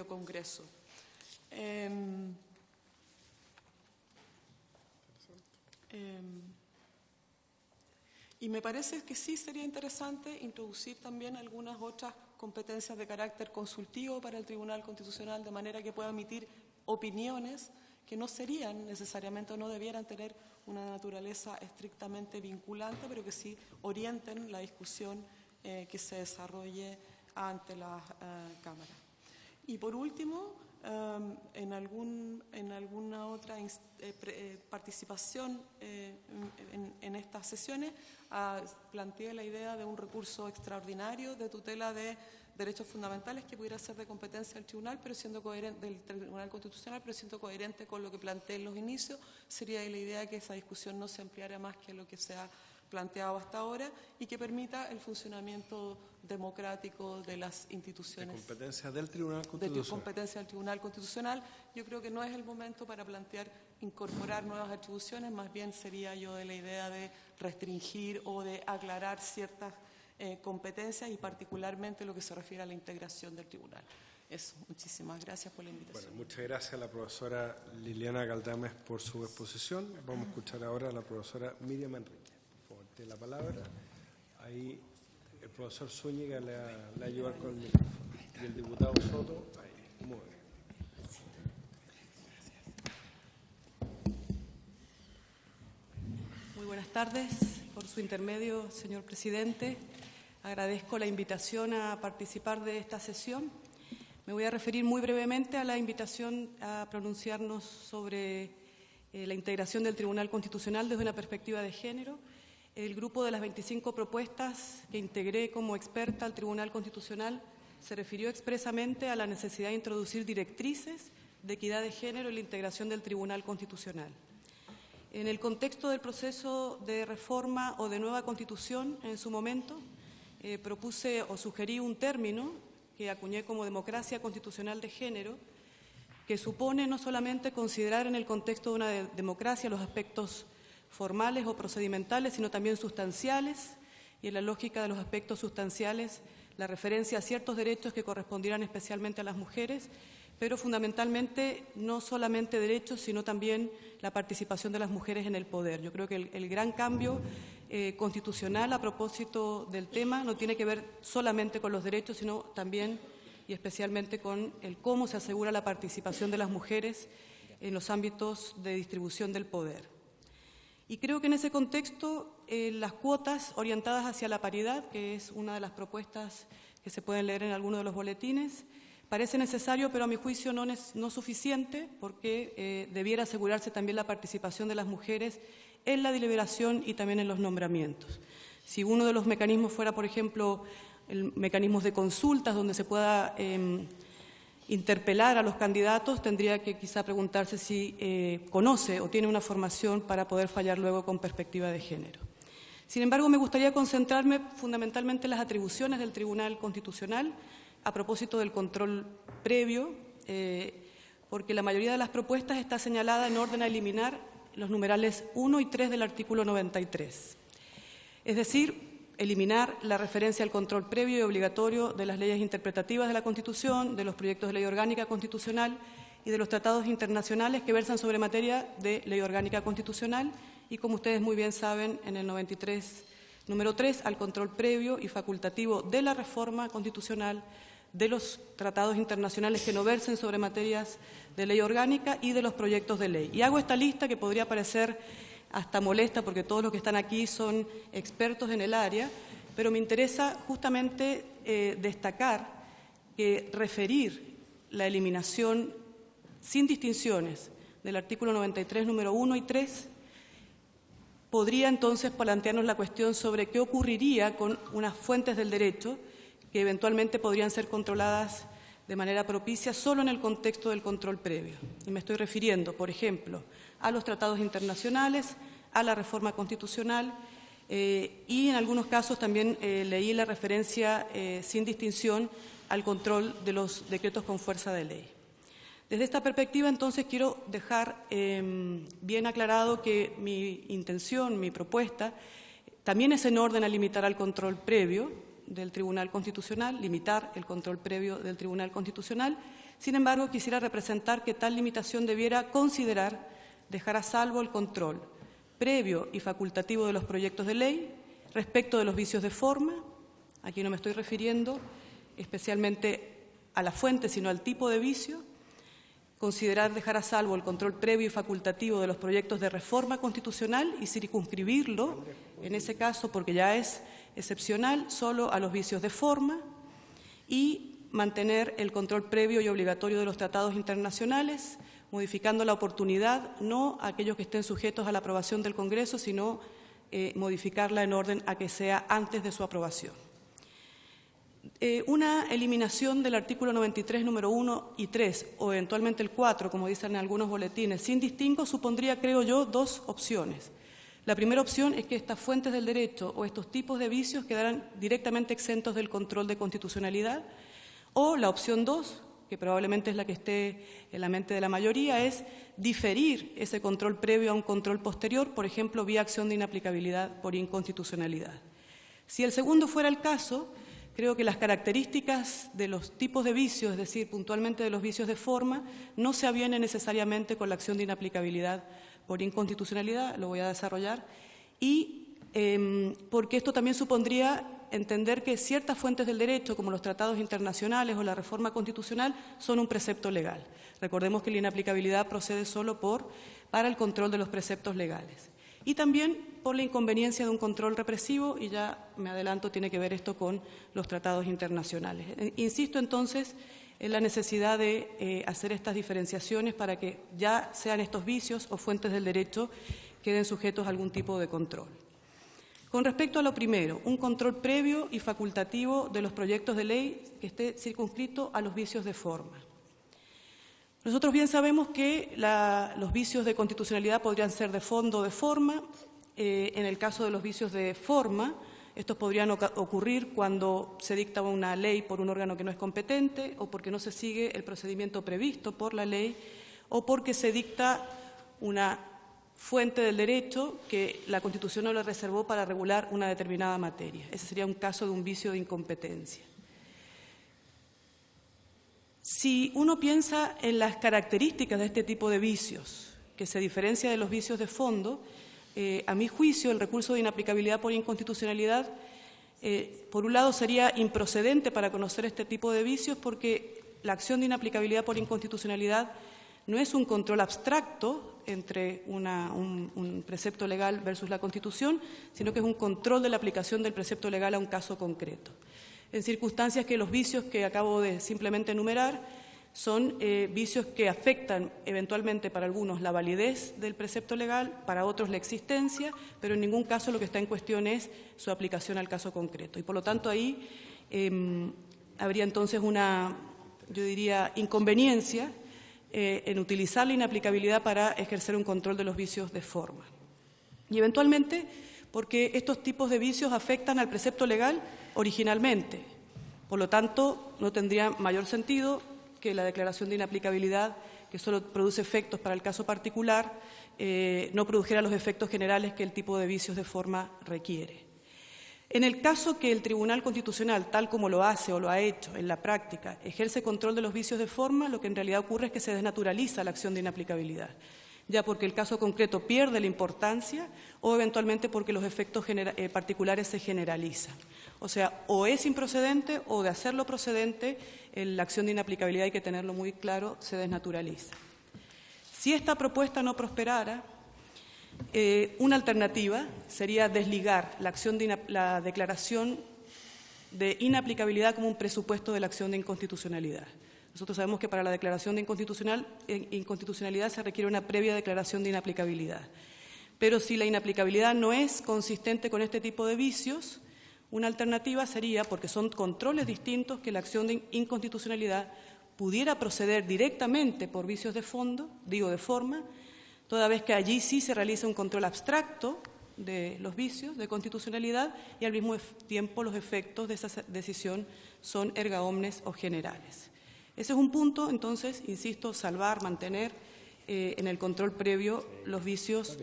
Congreso. Y me parece que sí sería interesante introducir también algunas otras competencias de carácter consultivo para el Tribunal Constitucional, de manera que pueda emitir opiniones que no serían necesariamente o no debieran tener una naturaleza estrictamente vinculante, pero que sí orienten la discusión que se desarrolle ante la Cámara. Y por último, en alguna otra participación en estas sesiones, planteé la idea de un recurso extraordinario de tutela de derechos fundamentales que pudiera ser de competencia del Tribunal, pero siendo coherente, del Tribunal Constitucional, pero siendo coherente con lo que planteé en los inicios. Sería la idea que esa discusión no se ampliara más que lo que se ha planteado hasta ahora y que permita el funcionamiento democrático de las instituciones. De competencia del Tribunal De Constitucional. competencia del Tribunal Constitucional. Yo creo que no es el momento para plantear incorporar nuevas atribuciones, más bien sería yo de la idea de restringir o de aclarar ciertas competencias y particularmente lo que se refiere a la integración del tribunal. Eso, muchísimas gracias por la invitación. Bueno, muchas gracias a la profesora Liliana Caldames por su exposición. Vamos a escuchar ahora a la profesora Miriam Enríquez. Por favor, tiene la palabra. Ahí el profesor Zúñiga le va a ayudar con el micrófono. Y el diputado Soto, ahí. Muy bien. Muy buenas tardes. Por su intermedio, señor presidente, agradezco la invitación a participar de esta sesión. Me voy a referir muy brevemente a la invitación a pronunciarnos sobre la integración del Tribunal Constitucional desde una perspectiva de género. El grupo de las 25 propuestas que integré como experta al Tribunal Constitucional se refirió expresamente a la necesidad de introducir directrices de equidad de género en la integración del Tribunal Constitucional. En el contexto del proceso de reforma o de nueva Constitución, en su momento, propuse o sugerí un término que acuñé como democracia constitucional de género, que supone no solamente considerar en el contexto de una democracia los aspectos formales o procedimentales, sino también sustanciales, y en la lógica de los aspectos sustanciales, la referencia a ciertos derechos que correspondieran especialmente a las mujeres, pero fundamentalmente no solamente derechos, sino también la participación de las mujeres en el poder. Yo creo que el gran cambio constitucional a propósito del tema no tiene que ver solamente con los derechos, sino también y especialmente con el cómo se asegura la participación de las mujeres en los ámbitos de distribución del poder. Y creo que en ese contexto las cuotas orientadas hacia la paridad, que es una de las propuestas que se pueden leer en alguno de los boletines, parece necesario, pero a mi juicio no suficiente, porque debiera asegurarse también la participación de las mujeres en la deliberación y también en los nombramientos. Si uno de los mecanismos fuera, por ejemplo, mecanismos de consultas donde se pueda interpelar a los candidatos, tendría que quizá preguntarse si conoce o tiene una formación para poder fallar luego con perspectiva de género. Sin embargo, me gustaría concentrarme fundamentalmente en las atribuciones del Tribunal Constitucional a propósito del control previo, porque la mayoría de las propuestas está señalada en orden a eliminar los numerales 1 y 3 del artículo 93. Es decir, eliminar la referencia al control previo y obligatorio de las leyes interpretativas de la Constitución, de los proyectos de ley orgánica constitucional y de los tratados internacionales que versan sobre materia de ley orgánica constitucional y, como ustedes muy bien saben, en el 93, número 3, al control previo y facultativo de la reforma constitucional, de los tratados internacionales que no versen sobre materias de ley orgánica y de los proyectos de ley. Y hago esta lista que podría parecer hasta molesta porque todos los que están aquí son expertos en el área, pero me interesa justamente destacar que referir la eliminación sin distinciones del artículo 93, número 1 y 3, podría entonces plantearnos la cuestión sobre qué ocurriría con unas fuentes del derecho que eventualmente podrían ser controladas de manera propicia solo en el contexto del control previo. Y me estoy refiriendo, por ejemplo, a los tratados internacionales, a la reforma constitucional y en algunos casos también leí la referencia sin distinción al control de los decretos con fuerza de ley. Desde esta perspectiva, entonces, quiero dejar bien aclarado que mi intención, mi propuesta, también es en orden a limitar al control previo del Tribunal Constitucional, limitar el control previo del Tribunal Constitucional. Sin embargo, quisiera representar que tal limitación debiera considerar dejar a salvo el control previo y facultativo de los proyectos de ley respecto de los vicios de forma. Aquí no me estoy refiriendo especialmente a la fuente, sino al tipo de vicio. Considerar dejar a salvo el control previo y facultativo de los proyectos de reforma constitucional y circunscribirlo, en ese caso, porque ya es excepcional, solo a los vicios de forma, y mantener el control previo y obligatorio de los tratados internacionales, modificando la oportunidad, no a aquellos que estén sujetos a la aprobación del Congreso, sino modificarla en orden a que sea antes de su aprobación. Una eliminación del artículo 93, número 1 y 3, o eventualmente el 4, como dicen en algunos boletines, sin distingo, supondría, creo yo, dos opciones. La primera opción es que estas fuentes del derecho o estos tipos de vicios quedaran directamente exentos del control de constitucionalidad, o la opción 2, que probablemente es la que esté en la mente de la mayoría, es diferir ese control previo a un control posterior, por ejemplo, vía acción de inaplicabilidad por inconstitucionalidad. Si el segundo fuera el caso, creo que las características de los tipos de vicios, es decir, puntualmente de los vicios de forma, no se avienen necesariamente con la acción de inaplicabilidad por inconstitucionalidad, lo voy a desarrollar, y porque esto también supondría entender que ciertas fuentes del derecho, como los tratados internacionales o la reforma constitucional, son un precepto legal. Recordemos que la inaplicabilidad procede solo para el control de los preceptos legales. Y también por la inconveniencia de un control represivo, y ya me adelanto, tiene que ver esto con los tratados internacionales. Insisto entonces en la necesidad de hacer estas diferenciaciones para que ya sean estos vicios o fuentes del derecho queden sujetos a algún tipo de control. Con respecto a lo primero, un control previo y facultativo de los proyectos de ley que esté circunscrito a los vicios de forma. Nosotros bien sabemos que los vicios de constitucionalidad podrían ser de fondo o de forma. En el caso de los vicios de forma, estos podrían ocurrir cuando se dicta una ley por un órgano que no es competente, o porque no se sigue el procedimiento previsto por la ley, o porque se dicta una fuente del derecho que la Constitución no le reservó para regular una determinada materia. Ese sería un caso de un vicio de incompetencia. Si uno piensa en las características de este tipo de vicios, que se diferencia de los vicios de fondo, a mi juicio, el recurso de inaplicabilidad por inconstitucionalidad, por un lado, sería improcedente para conocer este tipo de vicios, porque la acción de inaplicabilidad por inconstitucionalidad no es un control abstracto entre un precepto legal versus la Constitución, sino que es un control de la aplicación del precepto legal a un caso concreto. En circunstancias que los vicios que acabo de simplemente enumerar son vicios que afectan eventualmente para algunos la validez del precepto legal, para otros la existencia, pero en ningún caso lo que está en cuestión es su aplicación al caso concreto. Y por lo tanto ahí habría entonces una, yo diría, inconveniencia en utilizar la inaplicabilidad para ejercer un control de los vicios de forma. Y eventualmente porque estos tipos de vicios afectan al precepto legal originalmente. Por lo tanto, no tendría mayor sentido que la declaración de inaplicabilidad, que solo produce efectos para el caso particular, no produjera los efectos generales que el tipo de vicios de forma requiere. En el caso que el Tribunal Constitucional, tal como lo hace o lo ha hecho en la práctica, ejerce control de los vicios de forma, lo que en realidad ocurre es que se desnaturaliza la acción de inaplicabilidad, ya porque el caso concreto pierde la importancia o eventualmente porque los efectos particulares se generalizan. O sea, o es improcedente o de hacerlo procedente, la acción de inaplicabilidad, hay que tenerlo muy claro, se desnaturaliza. Si esta propuesta no prosperara, una alternativa sería desligar la declaración de inaplicabilidad como un presupuesto de la acción de inconstitucionalidad. Nosotros sabemos que para la declaración de inconstitucionalidad se requiere una previa declaración de inaplicabilidad. Pero si la inaplicabilidad no es consistente con este tipo de vicios, una alternativa sería, porque son controles distintos, que la acción de inconstitucionalidad pudiera proceder directamente por vicios de fondo, de forma, toda vez que allí sí se realiza un control abstracto de los vicios de constitucionalidad y al mismo tiempo los efectos de esa decisión son erga omnes o generales. Ese es un punto, entonces, insisto, salvar, mantener en el control previo los vicios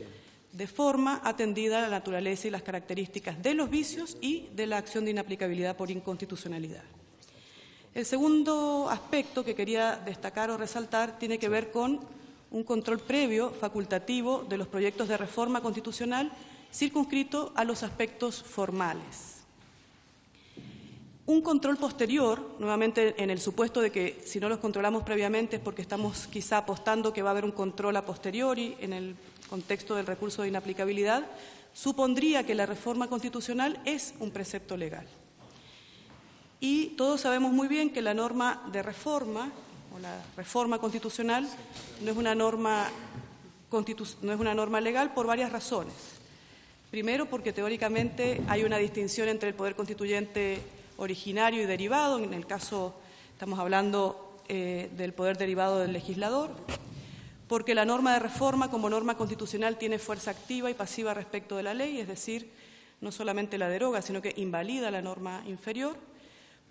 de forma atendida a la naturaleza y las características de los vicios y de la acción de inaplicabilidad por inconstitucionalidad. El segundo aspecto que quería destacar o resaltar tiene que ver con un control previo facultativo de los proyectos de reforma constitucional circunscrito a los aspectos formales. Un control posterior, nuevamente en el supuesto de que si no los controlamos previamente es porque estamos quizá apostando que va a haber un control a posteriori en el contexto del recurso de inaplicabilidad, supondría que la reforma constitucional es un precepto legal. Y todos sabemos muy bien que la norma de reforma o la reforma constitucional no es una norma legal por varias razones. Primero, porque teóricamente hay una distinción entre el poder constituyente originario y derivado. En el caso, estamos hablando del poder derivado del legislador. porque la norma de reforma como norma constitucional tiene fuerza activa y pasiva respecto de la ley, es decir, no solamente la deroga, sino que invalida la norma inferior,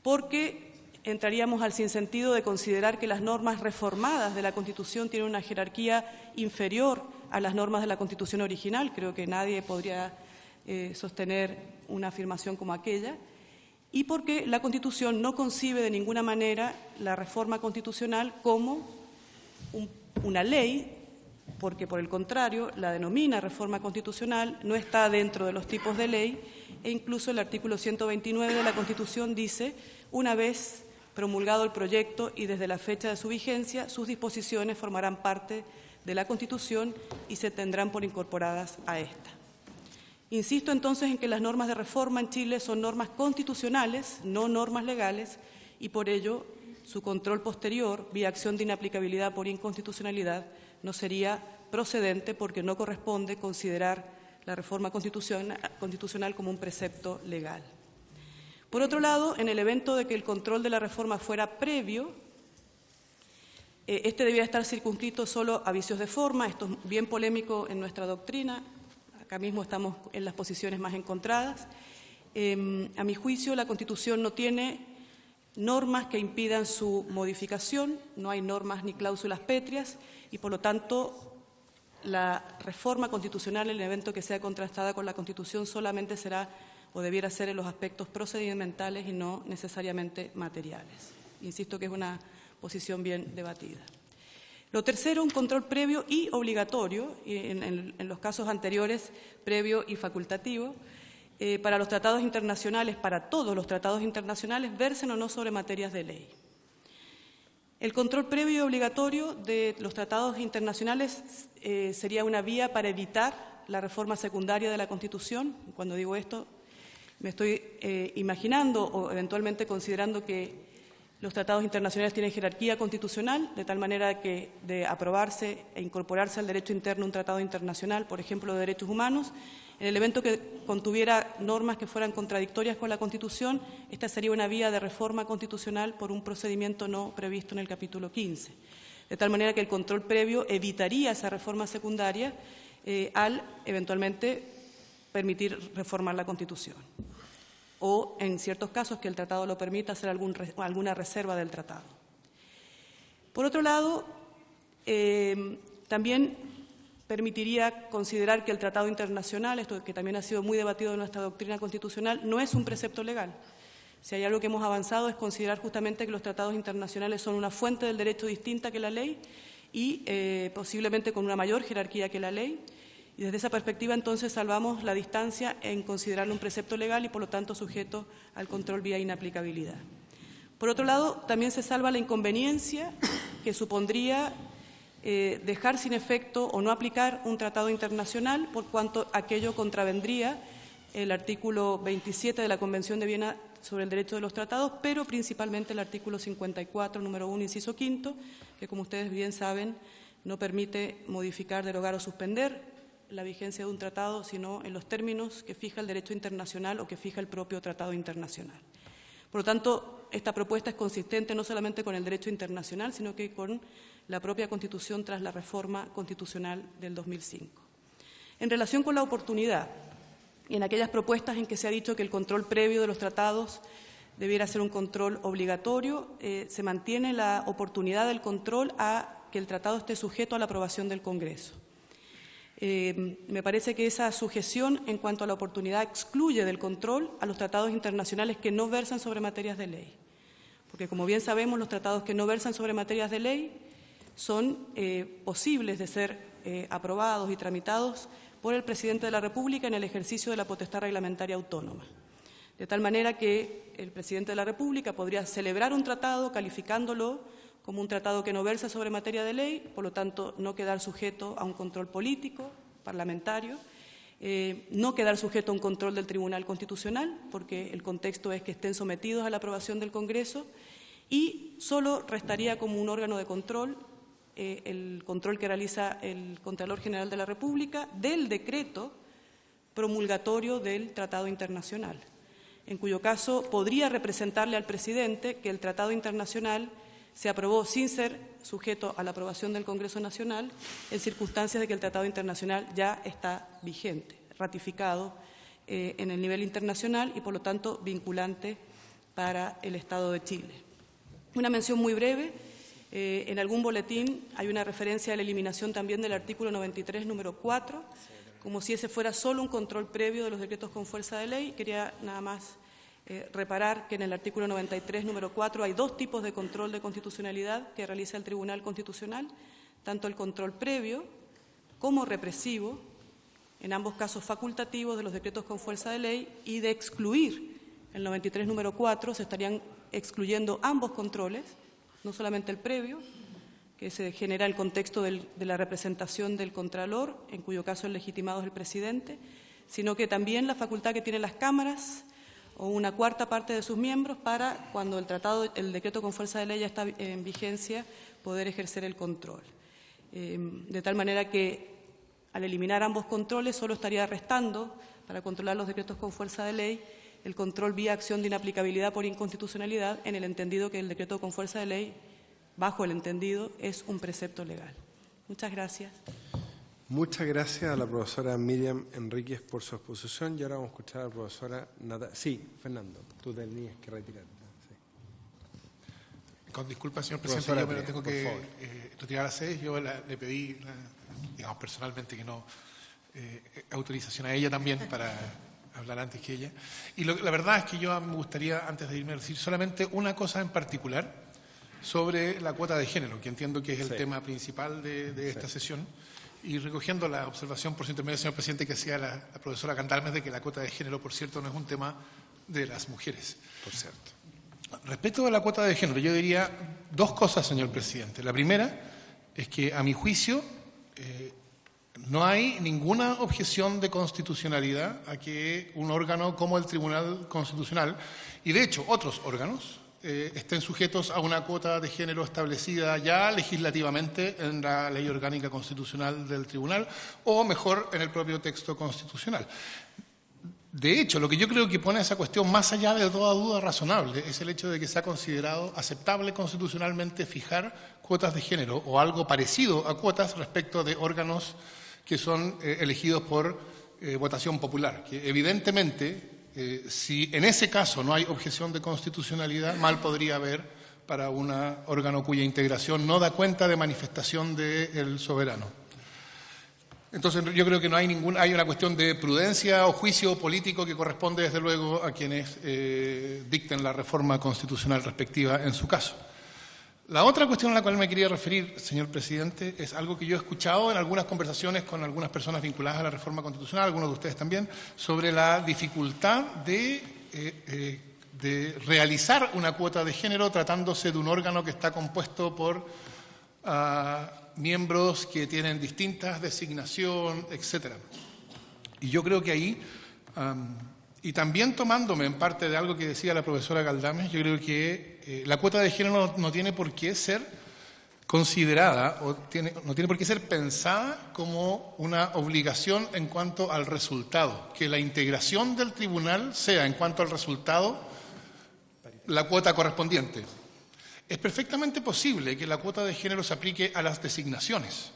porque entraríamos al sinsentido de considerar que las normas reformadas de la Constitución tienen una jerarquía inferior a las normas de la Constitución original. Creo que nadie podría sostener una afirmación como aquella, y porque la Constitución no concibe de ninguna manera la reforma constitucional como una ley, porque por el contrario la denomina reforma constitucional, no está dentro de los tipos de ley, e incluso el artículo 129 de la Constitución dice: una vez promulgado el proyecto y desde la fecha de su vigencia, sus disposiciones formarán parte de la Constitución y se tendrán por incorporadas a esta. Insisto entonces en que las normas de reforma en Chile son normas constitucionales, no normas legales, y por ello su control posterior, vía acción de inaplicabilidad por inconstitucionalidad, no sería procedente porque no corresponde considerar la reforma constitucional como un precepto legal. Por otro lado, en el evento de que el control de la reforma fuera previo, este debiera estar circunscrito solo a vicios de forma. Esto es bien polémico en nuestra doctrina. Acá mismo estamos en las posiciones más encontradas. A mi juicio, la Constitución no tiene normas que impidan su modificación, no hay normas ni cláusulas pétreas, y por lo tanto la reforma constitucional, en el evento que sea contrastada con la Constitución, solamente será o debiera ser en los aspectos procedimentales y no necesariamente materiales. Insisto que es una posición bien debatida. Lo tercero, un control previo y obligatorio, y en los casos anteriores, previo y facultativo, para los tratados internacionales, para todos los tratados internacionales, versen o no sobre materias de ley. El control previo y obligatorio de los tratados internacionales sería una vía para evitar la reforma secundaria de la Constitución. Cuando digo esto, me estoy imaginando o eventualmente considerando que los tratados internacionales tienen jerarquía constitucional, de tal manera que de aprobarse e incorporarse al derecho interno un tratado internacional, por ejemplo, de derechos humanos, en el evento que contuviera normas que fueran contradictorias con la Constitución, esta sería una vía de reforma constitucional por un procedimiento no previsto en el capítulo 15. De tal manera que el control previo evitaría esa reforma secundaria al eventualmente permitir reformar la Constitución. O, en ciertos casos, que el tratado lo permita, hacer alguna reserva del tratado. Por otro lado, también permitiría considerar que el tratado internacional, esto que también ha sido muy debatido en nuestra doctrina constitucional, no es un precepto legal. Si hay algo que hemos avanzado es considerar justamente que los tratados internacionales son una fuente del derecho distinta que la ley y posiblemente con una mayor jerarquía que la ley. Y desde esa perspectiva, entonces, salvamos la distancia en considerarlo un precepto legal y, por lo tanto, sujeto al control vía inaplicabilidad. Por otro lado, también se salva la inconveniencia que supondría dejar sin efecto o no aplicar un tratado internacional, por cuanto aquello contravendría el artículo 27 de la Convención de Viena sobre el derecho de los tratados, pero principalmente el artículo 54, número 1, inciso 5, que, como ustedes bien saben, no permite modificar, derogar o suspender la vigencia de un tratado, sino en los términos que fija el derecho internacional o que fija el propio tratado internacional. Por lo tanto, esta propuesta es consistente no solamente con el derecho internacional, sino que con la propia Constitución tras la reforma constitucional del 2005. En relación con la oportunidad, en aquellas propuestas en que se ha dicho que el control previo de los tratados debiera ser un control obligatorio, se mantiene la oportunidad del control a que el tratado esté sujeto a la aprobación del Congreso. Me parece que esa sujeción en cuanto a la oportunidad excluye del control a los tratados internacionales que no versan sobre materias de ley. Porque, como bien sabemos, los tratados que no versan sobre materias de ley son posibles de ser aprobados y tramitados por el Presidente de la República en el ejercicio de la potestad reglamentaria autónoma. De tal manera que el Presidente de la República podría celebrar un tratado calificándolo como un tratado que no versa sobre materia de ley, por lo tanto no quedar sujeto a un control político, parlamentario, no quedar sujeto a un control del Tribunal Constitucional, porque el contexto es que estén sometidos a la aprobación del Congreso, y solo restaría como un órgano de control el control que realiza el Contralor General de la República del decreto promulgatorio del Tratado Internacional, en cuyo caso podría representarle al presidente que el Tratado Internacional se aprobó sin ser sujeto a la aprobación del Congreso Nacional, en circunstancias de que el Tratado Internacional ya está vigente, ratificado en el nivel internacional y, por lo tanto, vinculante para el Estado de Chile. Una mención muy breve. En algún boletín hay una referencia a la eliminación también del artículo 93, número 4, como si ese fuera solo un control previo de los decretos con fuerza de ley. Quería nada más reparar que en el artículo 93, número 4, hay dos tipos de control de constitucionalidad que realiza el Tribunal Constitucional, tanto el control previo como represivo, en ambos casos facultativos de los decretos con fuerza de ley, y de excluir el 93, número 4, se estarían excluyendo ambos controles, no solamente el previo, que se genera el contexto de la representación del Contralor, en cuyo caso el legitimado es el presidente, sino que también la facultad que tienen las cámaras o una cuarta parte de sus miembros para, cuando el decreto con fuerza de ley ya está en vigencia, poder ejercer el control. De tal manera que, al eliminar ambos controles, solo estaría restando, para controlar los decretos con fuerza de ley, el control vía acción de inaplicabilidad por inconstitucionalidad, en el entendido que el decreto con fuerza de ley, bajo el entendido, es un precepto legal. Muchas gracias. Muchas gracias a la profesora Miriam Enríquez por su exposición, y ahora vamos a escuchar a la profesora Natalia. Sí, Fernando, tú tenías que retirarte. Sí. Con disculpa, señor presidente, yo me lo tengo que retirar a las 6. Yo le pedí, digamos, personalmente que no autorización a ella también para hablar antes que ella. Y la verdad es que yo me gustaría, antes de irme, decir solamente una cosa en particular sobre la cuota de género, que entiendo que es el tema principal de esta sesión. Y recogiendo la observación, por su intermedio, señor presidente, que hacía la profesora Candalmes, de que la cuota de género, por cierto, no es un tema de las mujeres. Por cierto. Respecto a la cuota de género, yo diría dos cosas, señor presidente. La primera es que, a mi juicio, no hay ninguna objeción de constitucionalidad a que un órgano como el Tribunal Constitucional, y de hecho otros órganos, estén sujetos a una cuota de género establecida ya legislativamente en la Ley Orgánica Constitucional del Tribunal, o mejor, en el propio texto constitucional. De hecho, lo que yo creo que pone esa cuestión más allá de toda duda razonable es el hecho de que se ha considerado aceptable constitucionalmente fijar cuotas de género o algo parecido a cuotas respecto de órganos que son elegidos por votación popular, que evidentemente, si en ese caso no hay objeción de constitucionalidad, mal podría haber para un órgano cuya integración no da cuenta de manifestación del soberano. Entonces yo creo que no hay hay una cuestión de prudencia o juicio político que corresponde desde luego a quienes dicten la reforma constitucional respectiva en su caso. La otra cuestión a la cual me quería referir, señor presidente, es algo que yo he escuchado en algunas conversaciones con algunas personas vinculadas a la reforma constitucional, algunos de ustedes también, sobre la dificultad de realizar una cuota de género tratándose de un órgano que está compuesto por miembros que tienen distintas designación, etcétera. Y yo creo que ahí, y también tomándome en parte de algo que decía la profesora Galdames, yo creo que la cuota de género no tiene por qué ser considerada o no tiene por qué ser pensada como una obligación en cuanto al resultado, que la integración del tribunal sea en cuanto al resultado la cuota correspondiente. Es perfectamente posible que la cuota de género se aplique a las designaciones.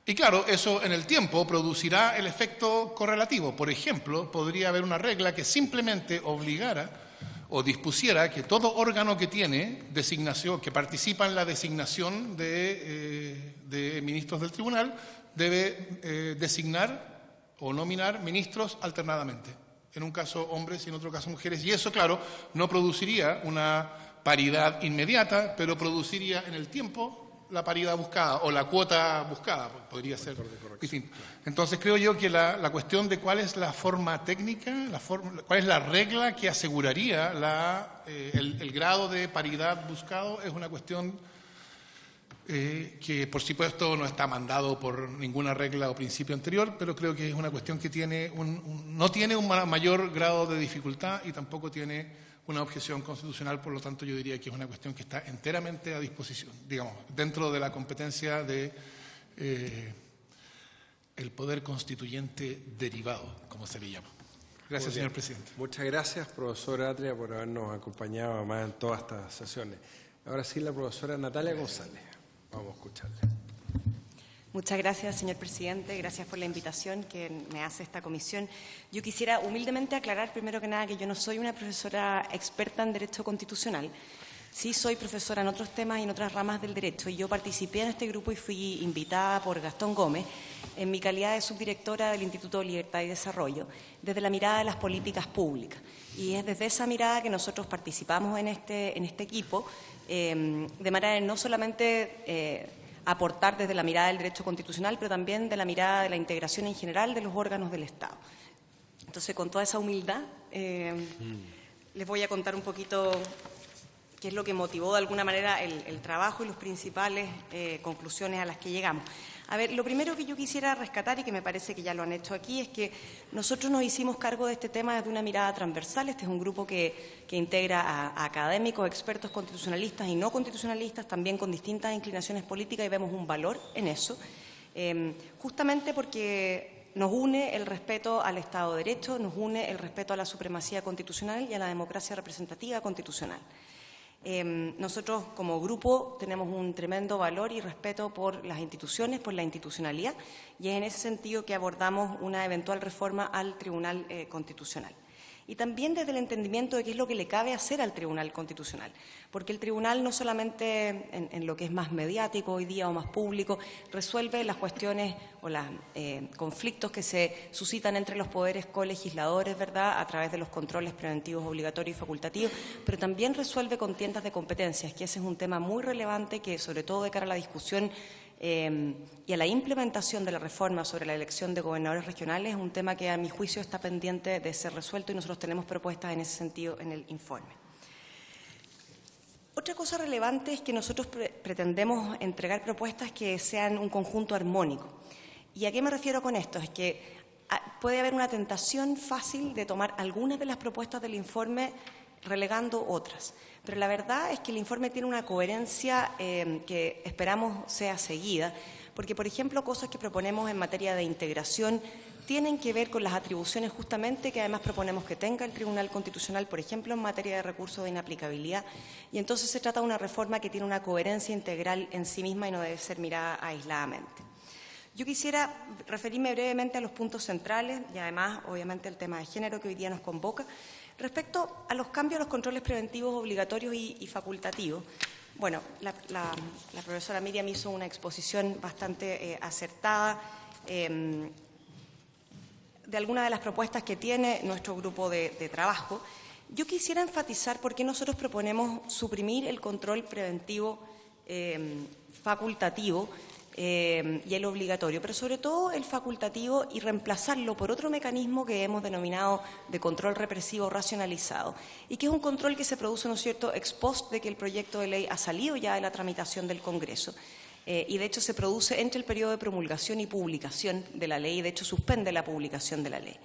Y claro, eso en el tiempo producirá el efecto correlativo. Por ejemplo, podría haber una regla que simplemente obligara o dispusiera que todo órgano que tiene designación, que participa en la designación de ministros del tribunal, debe designar o nominar ministros alternadamente. En un caso hombres y en otro caso mujeres. Y eso, claro, no produciría una paridad inmediata, pero produciría en el tiempo la paridad buscada o la cuota buscada, podría ser distinto. Entonces creo yo que la cuestión de cuál es la forma técnica, cuál es la regla que aseguraría el grado de paridad buscado, es una cuestión que por supuesto no está mandado por ninguna regla o principio anterior, pero creo que es una cuestión que no tiene un mayor grado de dificultad y tampoco tiene una objeción constitucional, por lo tanto yo diría que es una cuestión que está enteramente a disposición, digamos, dentro de la competencia de el poder constituyente derivado, como se le llama. Gracias, señor presidente. Muchas gracias, profesora Atria, por habernos acompañado más en todas estas sesiones. Ahora sí, la profesora Natalia González. Vamos a escucharle. Muchas gracias, señor presidente. Gracias por la invitación que me hace esta comisión. Yo quisiera humildemente aclarar, primero que nada, que yo no soy una profesora experta en Derecho Constitucional. Sí soy profesora en otros temas y en otras ramas del derecho, y yo participé en este grupo y fui invitada por Gastón Gómez en mi calidad de subdirectora del Instituto de Libertad y Desarrollo, desde la mirada de las políticas públicas. Y es desde esa mirada que nosotros participamos en este equipo, de manera de no solamente aportar desde la mirada del derecho constitucional, pero también de la mirada de la integración en general de los órganos del Estado. Entonces, con toda esa humildad, les voy a contar un poquito qué es lo que motivó de alguna manera el trabajo y las principales conclusiones a las que llegamos. A ver, lo primero que yo quisiera rescatar, y que me parece que ya lo han hecho aquí, es que nosotros nos hicimos cargo de este tema desde una mirada transversal. Este es un grupo que integra a académicos, expertos constitucionalistas y no constitucionalistas, también con distintas inclinaciones políticas, y vemos un valor en eso, justamente porque nos une el respeto al Estado de Derecho, nos une el respeto a la supremacía constitucional y a la democracia representativa constitucional. Nosotros como grupo tenemos un tremendo valor y respeto por las instituciones, por la institucionalidad, y es en ese sentido que abordamos una eventual reforma al Tribunal Constitucional. Y también desde el entendimiento de qué es lo que le cabe hacer al Tribunal Constitucional, porque el Tribunal no solamente en lo que es más mediático hoy día o más público, resuelve las cuestiones o los conflictos que se suscitan entre los poderes colegisladores, ¿verdad?, a través de los controles preventivos obligatorios y facultativos, pero también resuelve contiendas de competencias, que ese es un tema muy relevante que, sobre todo de cara a la discusión y a la implementación de la reforma sobre la elección de gobernadores regionales, es un tema que a mi juicio está pendiente de ser resuelto, y nosotros tenemos propuestas en ese sentido en el informe. Otra cosa relevante es que nosotros pretendemos entregar propuestas que sean un conjunto armónico. ¿Y a qué me refiero con esto? Es que puede haber una tentación fácil de tomar algunas de las propuestas del informe relegando otras. Pero la verdad es que el informe tiene una coherencia que esperamos sea seguida, porque, por ejemplo, cosas que proponemos en materia de integración tienen que ver con las atribuciones justamente que además proponemos que tenga el Tribunal Constitucional, por ejemplo, en materia de recursos de inaplicabilidad, y entonces se trata de una reforma que tiene una coherencia integral en sí misma y no debe ser mirada aisladamente. Yo quisiera referirme brevemente a los puntos centrales y además, obviamente, al tema de género que hoy día nos convoca. Respecto a los cambios a los controles preventivos obligatorios y facultativos, bueno, la profesora Miriam hizo una exposición bastante acertada de algunas de las propuestas que tiene nuestro grupo de trabajo. Yo quisiera enfatizar por qué nosotros proponemos suprimir el control preventivo facultativo y el obligatorio, pero sobre todo el facultativo, y reemplazarlo por otro mecanismo que hemos denominado de control represivo racionalizado, y que es un control que se produce, ¿no es cierto?, ex post de que el proyecto de ley ha salido ya de la tramitación del Congreso. Y de hecho se produce entre el periodo de promulgación y publicación de la ley, y de hecho suspende la publicación de la ley.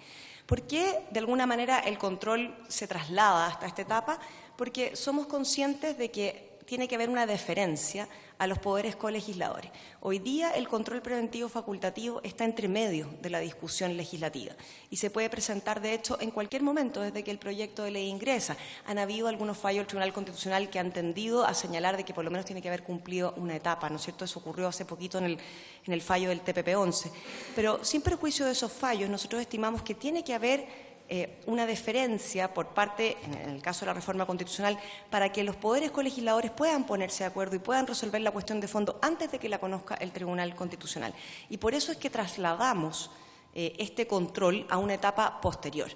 ¿Por qué de alguna manera el control se traslada hasta esta etapa? Porque somos conscientes de que tiene que haber una deferencia a los poderes colegisladores. Hoy día el control preventivo facultativo está entre medio de la discusión legislativa y se puede presentar, de hecho, en cualquier momento desde que el proyecto de ley ingresa. Han habido algunos fallos del Tribunal Constitucional que han tendido a señalar de que por lo menos tiene que haber cumplido una etapa, ¿no es cierto? Eso ocurrió hace poquito en el fallo del TPP-11. Pero sin perjuicio de esos fallos, nosotros estimamos que tiene que haber una deferencia por parte, en el caso de la reforma constitucional, para que los poderes colegisladores puedan ponerse de acuerdo y puedan resolver la cuestión de fondo antes de que la conozca el Tribunal Constitucional. Y por eso es que trasladamos este control a una etapa posterior.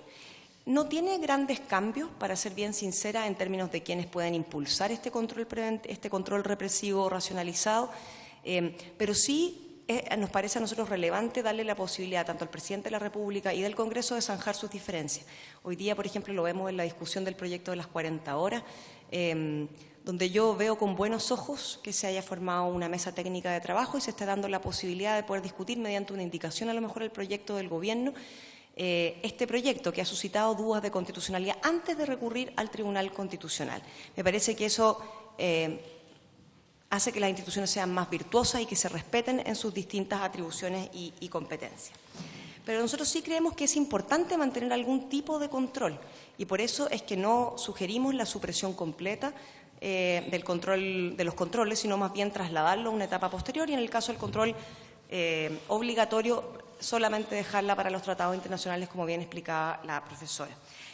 No tiene grandes cambios, para ser bien sincera, en términos de quienes pueden impulsar este control represivo racionalizado, pero sí nos parece a nosotros relevante darle la posibilidad tanto al presidente de la República y del Congreso de zanjar sus diferencias. Hoy día, por ejemplo, lo vemos en la discusión del proyecto de las 40 horas, donde yo veo con buenos ojos que se haya formado una mesa técnica de trabajo y se está dando la posibilidad de poder discutir mediante una indicación, a lo mejor el proyecto del Gobierno, este proyecto que ha suscitado dudas de constitucionalidad antes de recurrir al Tribunal Constitucional. Me parece que eso hace que las instituciones sean más virtuosas y que se respeten en sus distintas atribuciones y competencias. Pero nosotros sí creemos que es importante mantener algún tipo de control y por eso es que no sugerimos la supresión completa del control, de los controles, sino más bien trasladarlo a una etapa posterior y en el caso del control obligatorio solamente dejarla para los tratados internacionales, como bien explicaba la profesora.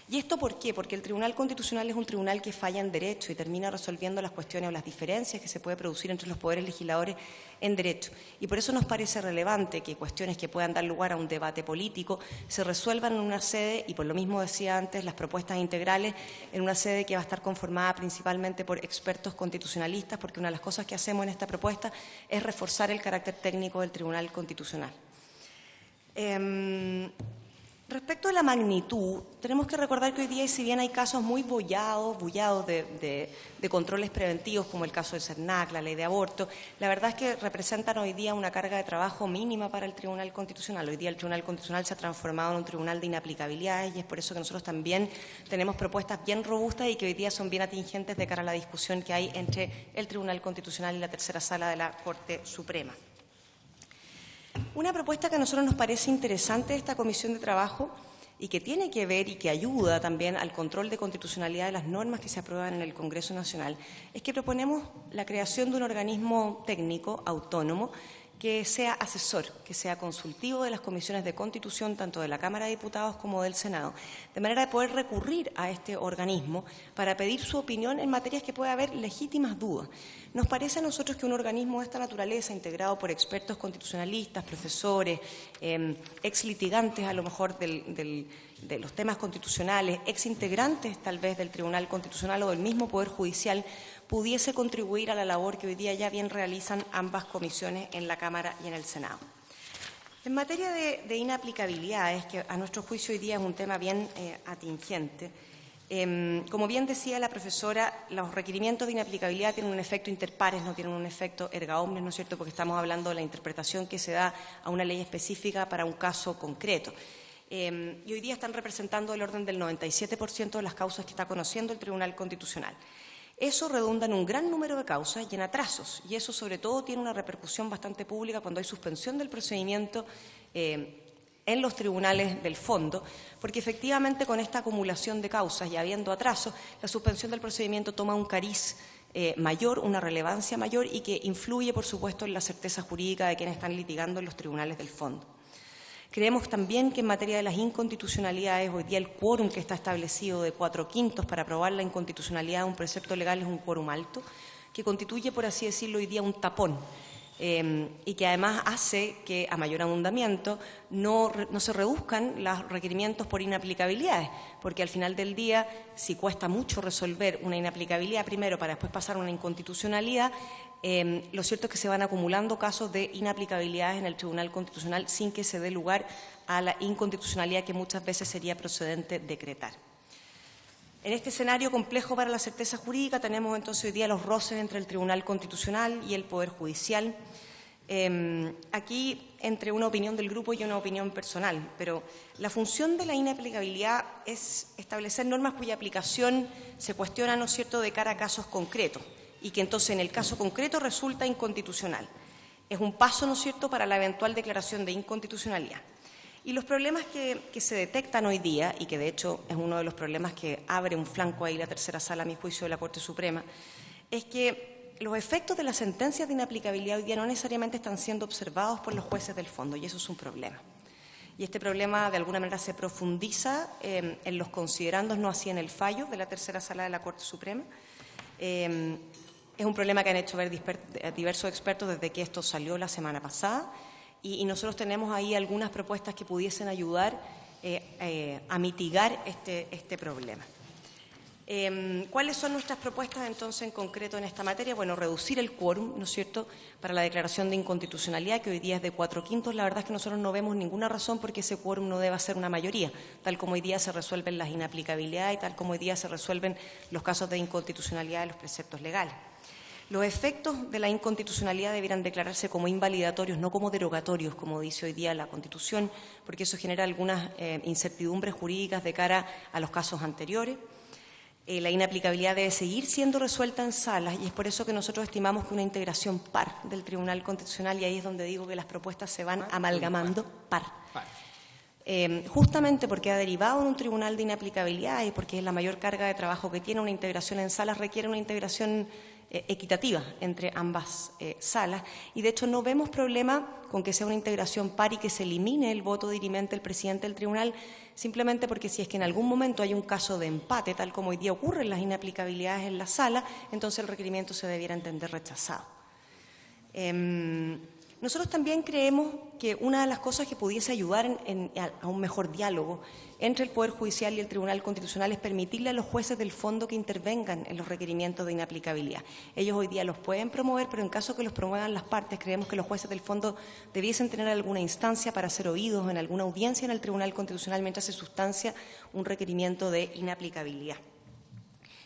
¿Y esto por qué? Porque el Tribunal Constitucional es un tribunal que falla en derecho y termina resolviendo las cuestiones o las diferencias que se puede producir entre los poderes legisladores en derecho. Y por eso nos parece relevante que cuestiones que puedan dar lugar a un debate político se resuelvan en una sede, y por lo mismo decía antes, las propuestas integrales en una sede que va a estar conformada principalmente por expertos constitucionalistas, porque una de las cosas que hacemos en esta propuesta es reforzar el carácter técnico del Tribunal Constitucional. Respecto a la magnitud, tenemos que recordar que hoy día, si bien hay casos muy bullados de controles preventivos, como el caso del CERNAC, la ley de aborto, la verdad es que representan hoy día una carga de trabajo mínima para el Tribunal Constitucional. Hoy día el Tribunal Constitucional se ha transformado en un tribunal de inaplicabilidades y es por eso que nosotros también tenemos propuestas bien robustas y que hoy día son bien atingentes de cara a la discusión que hay entre el Tribunal Constitucional y la tercera sala de la Corte Suprema. Una propuesta que a nosotros nos parece interesante de esta comisión de trabajo y que tiene que ver y que ayuda también al control de constitucionalidad de las normas que se aprueban en el Congreso Nacional es que proponemos la creación de un organismo técnico autónomo que sea asesor, que sea consultivo de las comisiones de Constitución, tanto de la Cámara de Diputados como del Senado, de manera de poder recurrir a este organismo para pedir su opinión en materias que pueda haber legítimas dudas. Nos parece a nosotros que un organismo de esta naturaleza, integrado por expertos constitucionalistas, profesores, ex litigantes a lo mejor de los temas constitucionales, ex integrantes tal vez del Tribunal Constitucional o del mismo Poder Judicial, pudiese contribuir a la labor que hoy día ya bien realizan ambas comisiones en la Cámara y en el Senado. En materia de inaplicabilidades, que a nuestro juicio hoy día es un tema bien atingente, como bien decía la profesora, los requerimientos de inaplicabilidad tienen un efecto interpares, no tienen un efecto erga omnes, ¿no es cierto?, porque estamos hablando de la interpretación que se da a una ley específica para un caso concreto. Y hoy día están representando el orden del 97% de las causas que está conociendo el Tribunal Constitucional. Eso redunda en un gran número de causas y en atrasos, y eso sobre todo tiene una repercusión bastante pública cuando hay suspensión del procedimiento en los tribunales del fondo, porque efectivamente con esta acumulación de causas y habiendo atrasos, la suspensión del procedimiento toma un cariz mayor, una relevancia mayor y que influye, por supuesto, en la certeza jurídica de quienes están litigando en los tribunales del fondo. Creemos también que en materia de las inconstitucionalidades, hoy día el quórum que está establecido de 4/5 para aprobar la inconstitucionalidad de un precepto legal es un quórum alto, que constituye, por así decirlo, hoy día un tapón y que además hace que a mayor abundamiento no se reduzcan los requerimientos por inaplicabilidades, porque al final del día, si cuesta mucho resolver una inaplicabilidad primero para después pasar a una inconstitucionalidad, lo cierto es que se van acumulando casos de inaplicabilidades en el Tribunal Constitucional sin que se dé lugar a la inconstitucionalidad que muchas veces sería procedente decretar. En este escenario complejo para la certeza jurídica tenemos entonces hoy día los roces entre el Tribunal Constitucional y el Poder Judicial. Aquí entre una opinión del grupo y una opinión personal, pero la función de la inaplicabilidad es establecer normas cuya aplicación se cuestiona, ¿no es cierto?, de cara a casos concretos y que entonces en el caso concreto resulta inconstitucional. Es un paso, ¿no es cierto?, para la eventual declaración de inconstitucionalidad. Y los problemas que se detectan hoy día, y que de hecho es uno de los problemas que abre un flanco ahí la tercera sala, a mi juicio, de la Corte Suprema, es que los efectos de las sentencias de inaplicabilidad hoy día no necesariamente están siendo observados por los jueces del fondo, y eso es un problema. Y este problema de alguna manera se profundiza en los considerandos, no así en el fallo de la tercera sala de la Corte Suprema. Es un problema que han hecho ver diversos expertos desde que esto salió la semana pasada. Y nosotros tenemos ahí algunas propuestas que pudiesen ayudar a mitigar este problema. ¿Cuáles son nuestras propuestas entonces en concreto en esta materia? Bueno, reducir el quórum, ¿no es cierto?, para la declaración de inconstitucionalidad, que hoy día es de 4/5. La verdad es que nosotros no vemos ninguna razón porque ese quórum no deba ser una mayoría, tal como hoy día se resuelven las inaplicabilidades y tal como hoy día se resuelven los casos de inconstitucionalidad de los preceptos legales. Los efectos de la inconstitucionalidad debieran declararse como invalidatorios, no como derogatorios, como dice hoy día la Constitución, porque eso genera algunas incertidumbres jurídicas de cara a los casos anteriores. La inaplicabilidad debe seguir siendo resuelta en salas y es por eso que nosotros estimamos que una integración par del Tribunal Constitucional, y ahí es donde digo que las propuestas se van amalgamando par. justamente porque ha derivado en un tribunal de inaplicabilidad y porque es la mayor carga de trabajo que tiene, una integración en salas requiere una integración equitativa entre ambas salas, y de hecho no vemos problema con que sea una integración par y que se elimine el voto dirimente del presidente del tribunal, simplemente porque si es que en algún momento hay un caso de empate, tal como hoy día ocurren las inaplicabilidades en la sala, entonces el requerimiento se debiera entender rechazado. Nosotros también creemos que una de las cosas que pudiese ayudar a un mejor diálogo entre el Poder Judicial y el Tribunal Constitucional es permitirle a los jueces del fondo que intervengan en los requerimientos de inaplicabilidad. Ellos hoy día los pueden promover, pero en caso que los promuevan las partes, creemos que los jueces del fondo debiesen tener alguna instancia para ser oídos en alguna audiencia en el Tribunal Constitucional mientras se sustancia un requerimiento de inaplicabilidad.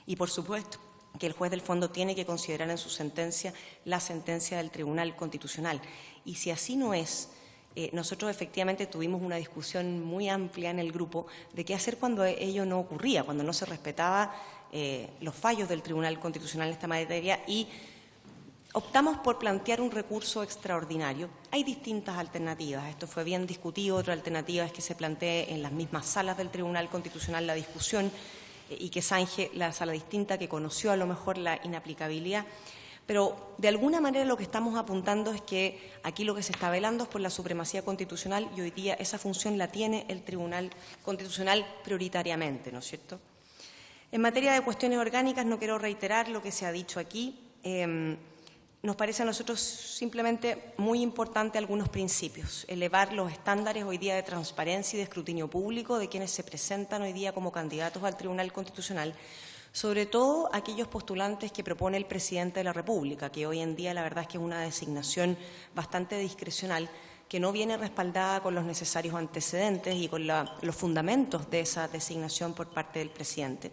Y, por supuesto, que el juez del fondo tiene que considerar en su sentencia la sentencia del Tribunal Constitucional. Y si así no es, nosotros efectivamente tuvimos una discusión muy amplia en el grupo de qué hacer cuando ello no ocurría, cuando no se respetaba los fallos del Tribunal Constitucional en esta materia, y optamos por plantear un recurso extraordinario. Hay distintas alternativas, esto fue bien discutido. Otra alternativa es que se plantee en las mismas salas del Tribunal Constitucional la discusión y que zanje la sala distinta que conoció a lo mejor la inaplicabilidad. Pero de alguna manera lo que estamos apuntando es que aquí lo que se está velando es por la supremacía constitucional, y hoy día esa función la tiene el Tribunal Constitucional prioritariamente, ¿no es cierto? En materia de cuestiones orgánicas no quiero reiterar lo que se ha dicho aquí. Nos parece a nosotros simplemente muy importante algunos principios. Elevar los estándares hoy día de transparencia y de escrutinio público de quienes se presentan hoy día como candidatos al Tribunal Constitucional, sobre todo aquellos postulantes que propone el Presidente de la República, que hoy en día la verdad es que es una designación bastante discrecional, que no viene respaldada con los necesarios antecedentes y con los fundamentos de esa designación por parte del Presidente.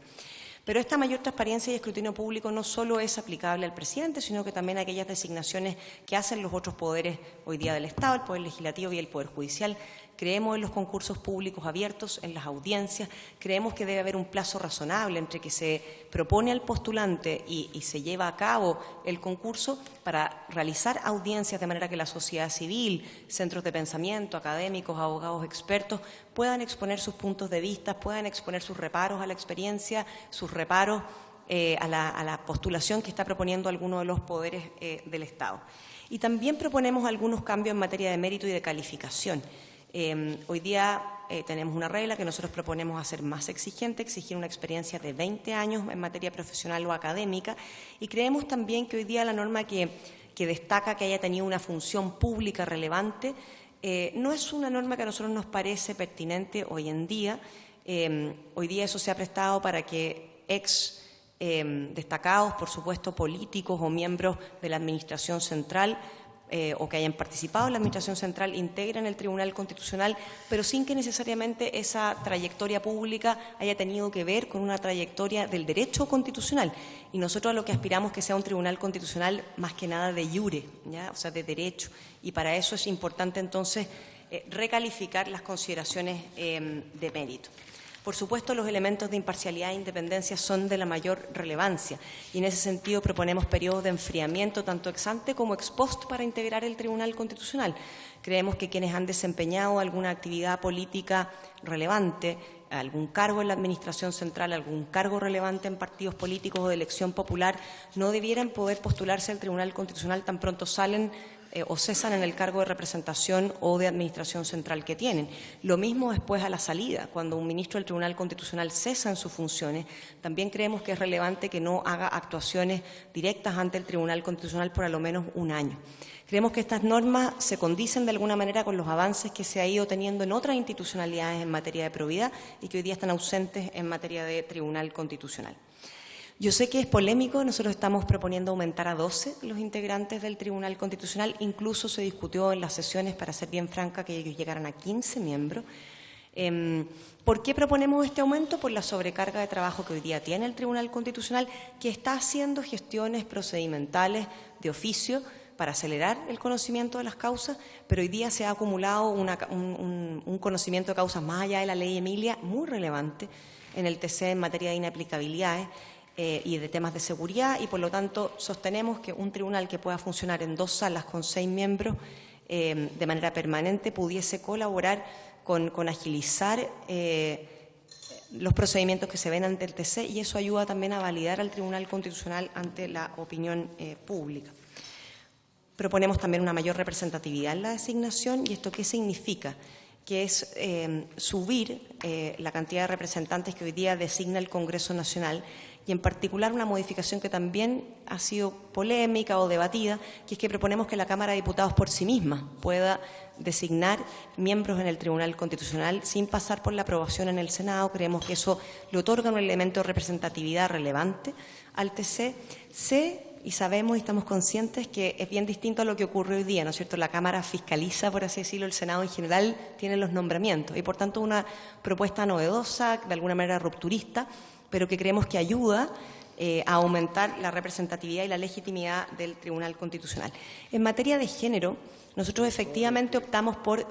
Pero esta mayor transparencia y escrutinio público no solo es aplicable al presidente, sino que también a aquellas designaciones que hacen los otros poderes hoy día del Estado, el Poder Legislativo y el Poder Judicial. Creemos en los concursos públicos abiertos, en las audiencias. Creemos que debe haber un plazo razonable entre que se propone al postulante y se lleva a cabo el concurso para realizar audiencias de manera que la sociedad civil, centros de pensamiento, académicos, abogados, expertos puedan exponer sus puntos de vista, puedan exponer sus reparos a la experiencia, sus reparos a la postulación que está proponiendo alguno de los poderes del Estado. Y también proponemos algunos cambios en materia de mérito y de calificación. Hoy día tenemos una regla que nosotros proponemos hacer más exigente, exigir una experiencia de 20 años en materia profesional o académica, y creemos también que hoy día la norma que destaca que haya tenido una función pública relevante no es una norma que a nosotros nos parece pertinente hoy en día. Hoy día eso se ha prestado para que destacados, por supuesto, políticos o miembros de la Administración Central o que hayan participado en la Administración Central integren el Tribunal Constitucional, pero sin que necesariamente esa trayectoria pública haya tenido que ver con una trayectoria del derecho constitucional. Y nosotros a lo que aspiramos que sea un Tribunal Constitucional más que nada de iure, ¿ya? O sea, de derecho. Y para eso es importante entonces recalificar las consideraciones de mérito. Por supuesto, los elementos de imparcialidad e independencia son de la mayor relevancia, y en ese sentido proponemos periodos de enfriamiento tanto ex ante como ex post para integrar el Tribunal Constitucional. Creemos que quienes han desempeñado alguna actividad política relevante, algún cargo en la Administración Central, algún cargo relevante en partidos políticos o de elección popular, no debieran poder postularse al Tribunal Constitucional tan pronto salen o cesan en el cargo de representación o de administración central que tienen. Lo mismo después a la salida, cuando un ministro del Tribunal Constitucional cesa en sus funciones, también creemos que es relevante que no haga actuaciones directas ante el Tribunal Constitucional por a lo menos un año. Creemos que estas normas se condicen de alguna manera con los avances que se ha ido teniendo en otras institucionalidades en materia de probidad y que hoy día están ausentes en materia de Tribunal Constitucional. Yo sé que es polémico, nosotros estamos proponiendo aumentar a 12 los integrantes del Tribunal Constitucional, incluso se discutió en las sesiones, para ser bien franca, que ellos llegaran a 15 miembros. ¿Por qué proponemos este aumento? Por la sobrecarga de trabajo que hoy día tiene el Tribunal Constitucional, que está haciendo gestiones procedimentales de oficio para acelerar el conocimiento de las causas, pero hoy día se ha acumulado un conocimiento de causas más allá de la ley Emilia muy relevante en el TC en materia de inaplicabilidades y de temas de seguridad, y por lo tanto sostenemos que un tribunal que pueda funcionar en 2 salas con 6 miembros de manera permanente pudiese colaborar con agilizar los procedimientos que se ven ante el TC, y eso ayuda también a validar al Tribunal Constitucional ante la opinión pública. Proponemos también una mayor representatividad en la designación. ¿Y esto qué significa? Que es subir la cantidad de representantes que hoy día designa el Congreso Nacional, y en particular una modificación que también ha sido polémica o debatida, que es que proponemos que la Cámara de Diputados por sí misma pueda designar miembros en el Tribunal Constitucional sin pasar por la aprobación en el Senado. Creemos que eso le otorga un elemento de representatividad relevante al TC. Y sabemos y estamos conscientes que es bien distinto a lo que ocurre hoy día, ¿no es cierto? La Cámara fiscaliza, por así decirlo, el Senado en general tiene los nombramientos, y por tanto una propuesta novedosa, de alguna manera rupturista, pero que creemos que ayuda a aumentar la representatividad y la legitimidad del Tribunal Constitucional. En materia de género, nosotros efectivamente optamos por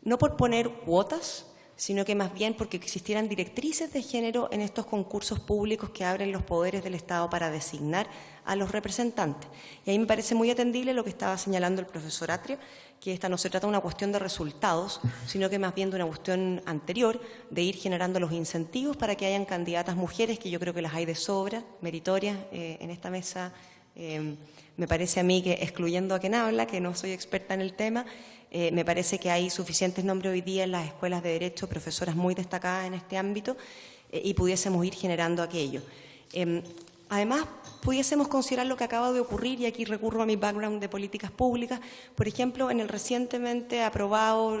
no por poner cuotas, sino que más bien porque existieran directrices de género en estos concursos públicos que abren los poderes del Estado para designar a los representantes. Y ahí me parece muy atendible lo que estaba señalando el profesor Atria, que esta no se trata de una cuestión de resultados, sino que más bien de una cuestión anterior, de ir generando los incentivos para que hayan candidatas mujeres, que yo creo que las hay de sobra, meritorias, en esta mesa. Me parece a mí que, excluyendo a quien habla, que no soy experta en el tema, me parece que hay suficientes nombres hoy día en las escuelas de Derecho, profesoras muy destacadas en este ámbito, y pudiésemos ir generando aquello. Además, pudiésemos considerar lo que acaba de ocurrir, y aquí recurro a mi background de políticas públicas, por ejemplo, en el recientemente aprobado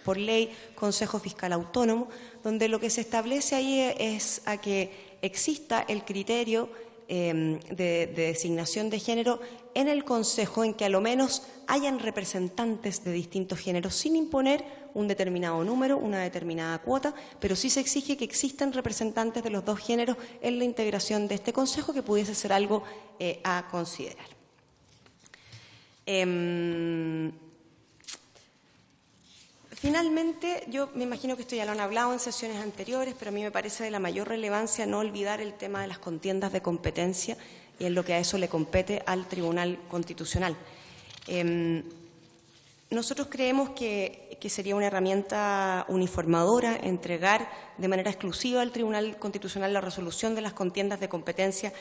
por ley Consejo Fiscal Autónomo, donde lo que se establece ahí es a que exista el criterio de designación de género en el Consejo, en que a lo menos hayan representantes de distintos géneros, sin imponer un determinado número, una determinada cuota, pero sí se exige que existan representantes de los dos géneros en la integración de este Consejo, que pudiese ser algo a considerar. Finalmente, yo me imagino que esto ya lo han hablado en sesiones anteriores, pero a mí me parece de la mayor relevancia no olvidar el tema de las contiendas de competencia y en lo que a eso le compete al Tribunal Constitucional. Nosotros creemos que sería una herramienta uniformadora entregar de manera exclusiva al Tribunal Constitucional la resolución de las contiendas de competencia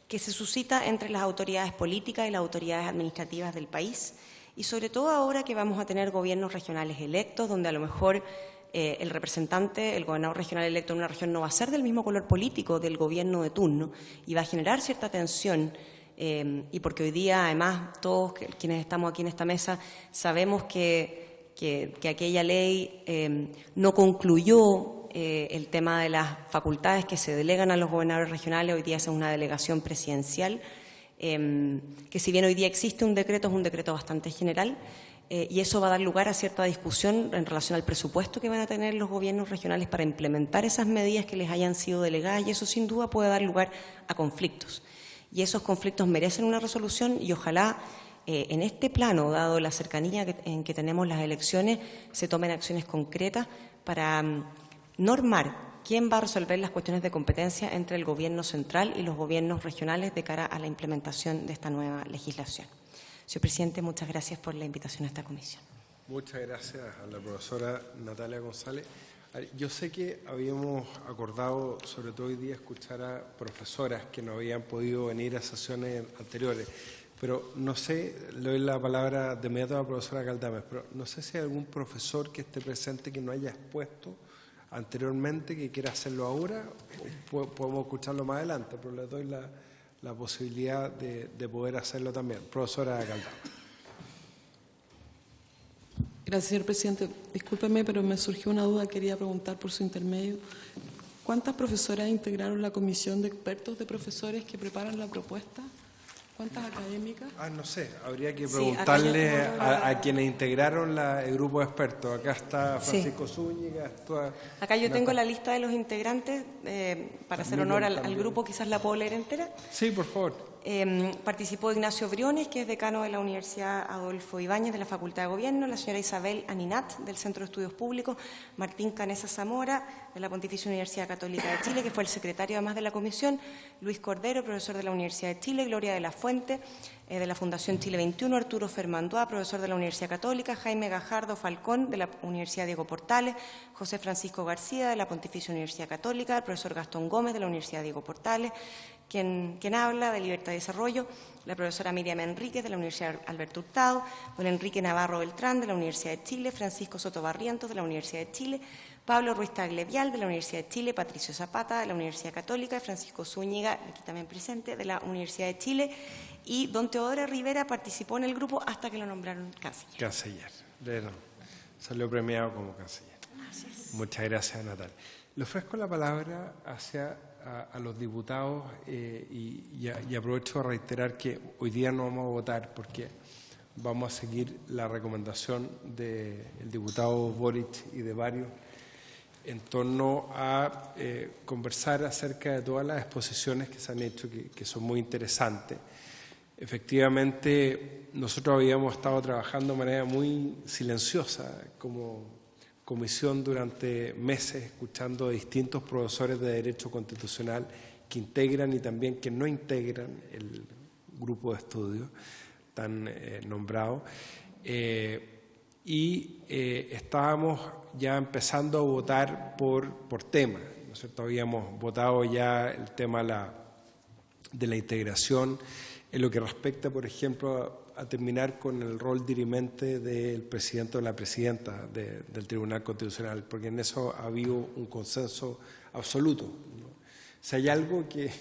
que se suscita entre las autoridades políticas y las autoridades administrativas del país, y sobre todo ahora que vamos a tener gobiernos regionales electos, donde a lo mejor el representante, el gobernador regional electo en una región no va a ser del mismo color político del gobierno de turno, y va a generar cierta tensión. Y porque hoy día, además, todos quienes estamos aquí en esta mesa sabemos que aquella ley no concluyó el tema de las facultades que se delegan a los gobernadores regionales. Hoy día es una delegación presidencial, que si bien hoy día existe un decreto, es un decreto bastante general, y eso va a dar lugar a cierta discusión en relación al presupuesto que van a tener los gobiernos regionales para implementar esas medidas que les hayan sido delegadas, y eso sin duda puede dar lugar a conflictos. Y esos conflictos merecen una resolución, y ojalá en este plano, dado la cercanía en que tenemos las elecciones, se tomen acciones concretas para normar quién va a resolver las cuestiones de competencia entre el Gobierno central y los gobiernos regionales de cara a la implementación de esta nueva legislación. Señor presidente, muchas gracias por la invitación a esta comisión. Muchas gracias a la profesora Natalia González. Yo sé que habíamos acordado, sobre todo hoy día, escuchar a profesoras que no habían podido venir a sesiones anteriores, pero no sé, le doy la palabra de inmediato a la profesora Caldames, pero no sé si hay algún profesor que esté presente que no haya expuesto anteriormente, que quiera hacerlo ahora, o podemos escucharlo más adelante, pero le doy la posibilidad de poder hacerlo también. Profesora Caldames. Gracias, señor presidente. Discúlpeme, pero me surgió una duda, quería preguntar por su intermedio. ¿Cuántas profesoras integraron la comisión de expertos de profesores que preparan la propuesta? ¿Cuántas académicas? No sé, habría que preguntarle a quienes integraron el grupo de expertos. Acá está Francisco Zúñiga. Acá yo tengo la lista de los integrantes, para hacer honor al grupo, quizás la puedo leer entera. Sí, por favor. Participó Ignacio Briones, que es decano de la Universidad Adolfo Ibáñez de la Facultad de Gobierno, la señora Isabel Aninat, del Centro de Estudios Públicos, Martín Canesa Zamora, de la Pontificia Universidad Católica de Chile, que fue el secretario además de la comisión, Luis Cordero, profesor de la Universidad de Chile, Gloria de la Fuente, de la Fundación Chile 21, Arturo Fermandoa, profesor de la Universidad Católica, Jaime Gajardo Falcón, de la Universidad Diego Portales, José Francisco García, de la Pontificia Universidad Católica, el profesor Gastón Gómez, de la Universidad Diego Portales, quien habla de Libertad y Desarrollo, la profesora Miriam Enríquez, de la Universidad Alberto Hurtado, don Enrique Navarro Beltrán, de la Universidad de Chile, Francisco Soto Barrientos, de la Universidad de Chile, Pablo Ruiz Tagle-Vial, de la Universidad de Chile, Patricio Zapata, de la Universidad Católica, Francisco Zúñiga, aquí también presente, de la Universidad de Chile, y don Teodoro Rivera participó en el grupo hasta que lo nombraron canciller. Canciller. Salió premiado como canciller. Gracias. Muchas gracias, Natalia. Le ofrezco la palabra a los diputados y aprovecho a reiterar que hoy día no vamos a votar porque vamos a seguir la recomendación del diputado Boric y de varios en torno a conversar acerca de todas las exposiciones que se han hecho, que son muy interesantes. Efectivamente, nosotros habíamos estado trabajando de manera muy silenciosa como comisión durante meses, escuchando a distintos profesores de Derecho Constitucional que integran y también que no integran el grupo de estudio tan nombrado. Estábamos ya empezando a votar por tema, ¿no es cierto? Habíamos votado ya el tema de la integración en lo que respecta, por ejemplo, a terminar con el rol dirimente del presidente o la presidenta del Tribunal Constitucional, porque en eso ha habido un consenso absoluto, ¿no? Si hay algo que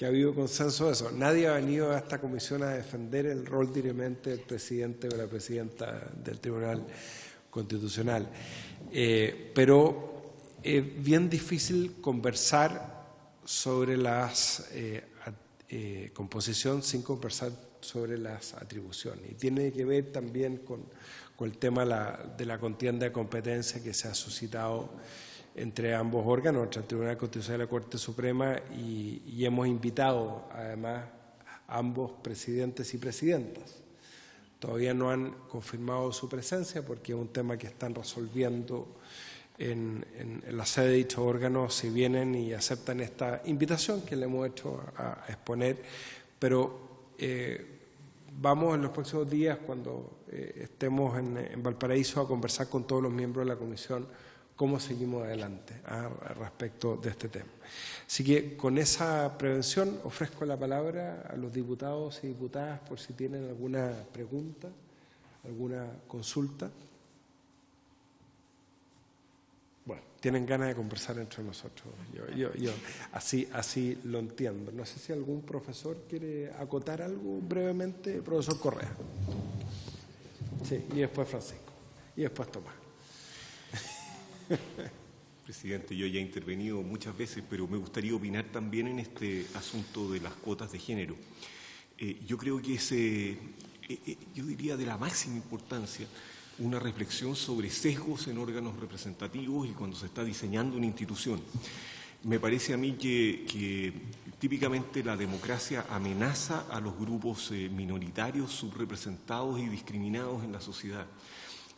ha habido consenso de eso, nadie ha venido a esta comisión a defender el rol dirimente del presidente o la presidenta del Tribunal Constitucional. Pero es bien difícil conversar sobre las composición sin conversar sobre las atribuciones. Y tiene que ver también con el tema de la contienda de competencia que se ha suscitado entre ambos órganos, entre el Tribunal Constitucional y la Corte Suprema, y hemos invitado además a ambos presidentes y presidentas. Todavía no han confirmado su presencia porque es un tema que están resolviendo en la sede de dichos órganos, si vienen y aceptan esta invitación que le hemos hecho a exponer, pero vamos en los próximos días, cuando estemos en Valparaíso, a conversar con todos los miembros de la comisión cómo seguimos adelante respecto de este tema. Así que con esa prevención ofrezco la palabra a los diputados y diputadas por si tienen alguna pregunta, alguna consulta. Bueno, tienen ganas de conversar entre nosotros. Yo así lo entiendo. No sé si algún profesor quiere acotar algo brevemente. Profesor Correa. Sí, y después Francisco. Y después Tomás. Presidente, yo ya he intervenido muchas veces, pero me gustaría opinar también en este asunto de las cuotas de género. Yo creo que yo diría de la máxima importancia una reflexión sobre sesgos en órganos representativos y cuando se está diseñando una institución. Me parece a mí que típicamente la democracia amenaza a los grupos minoritarios, subrepresentados y discriminados en la sociedad.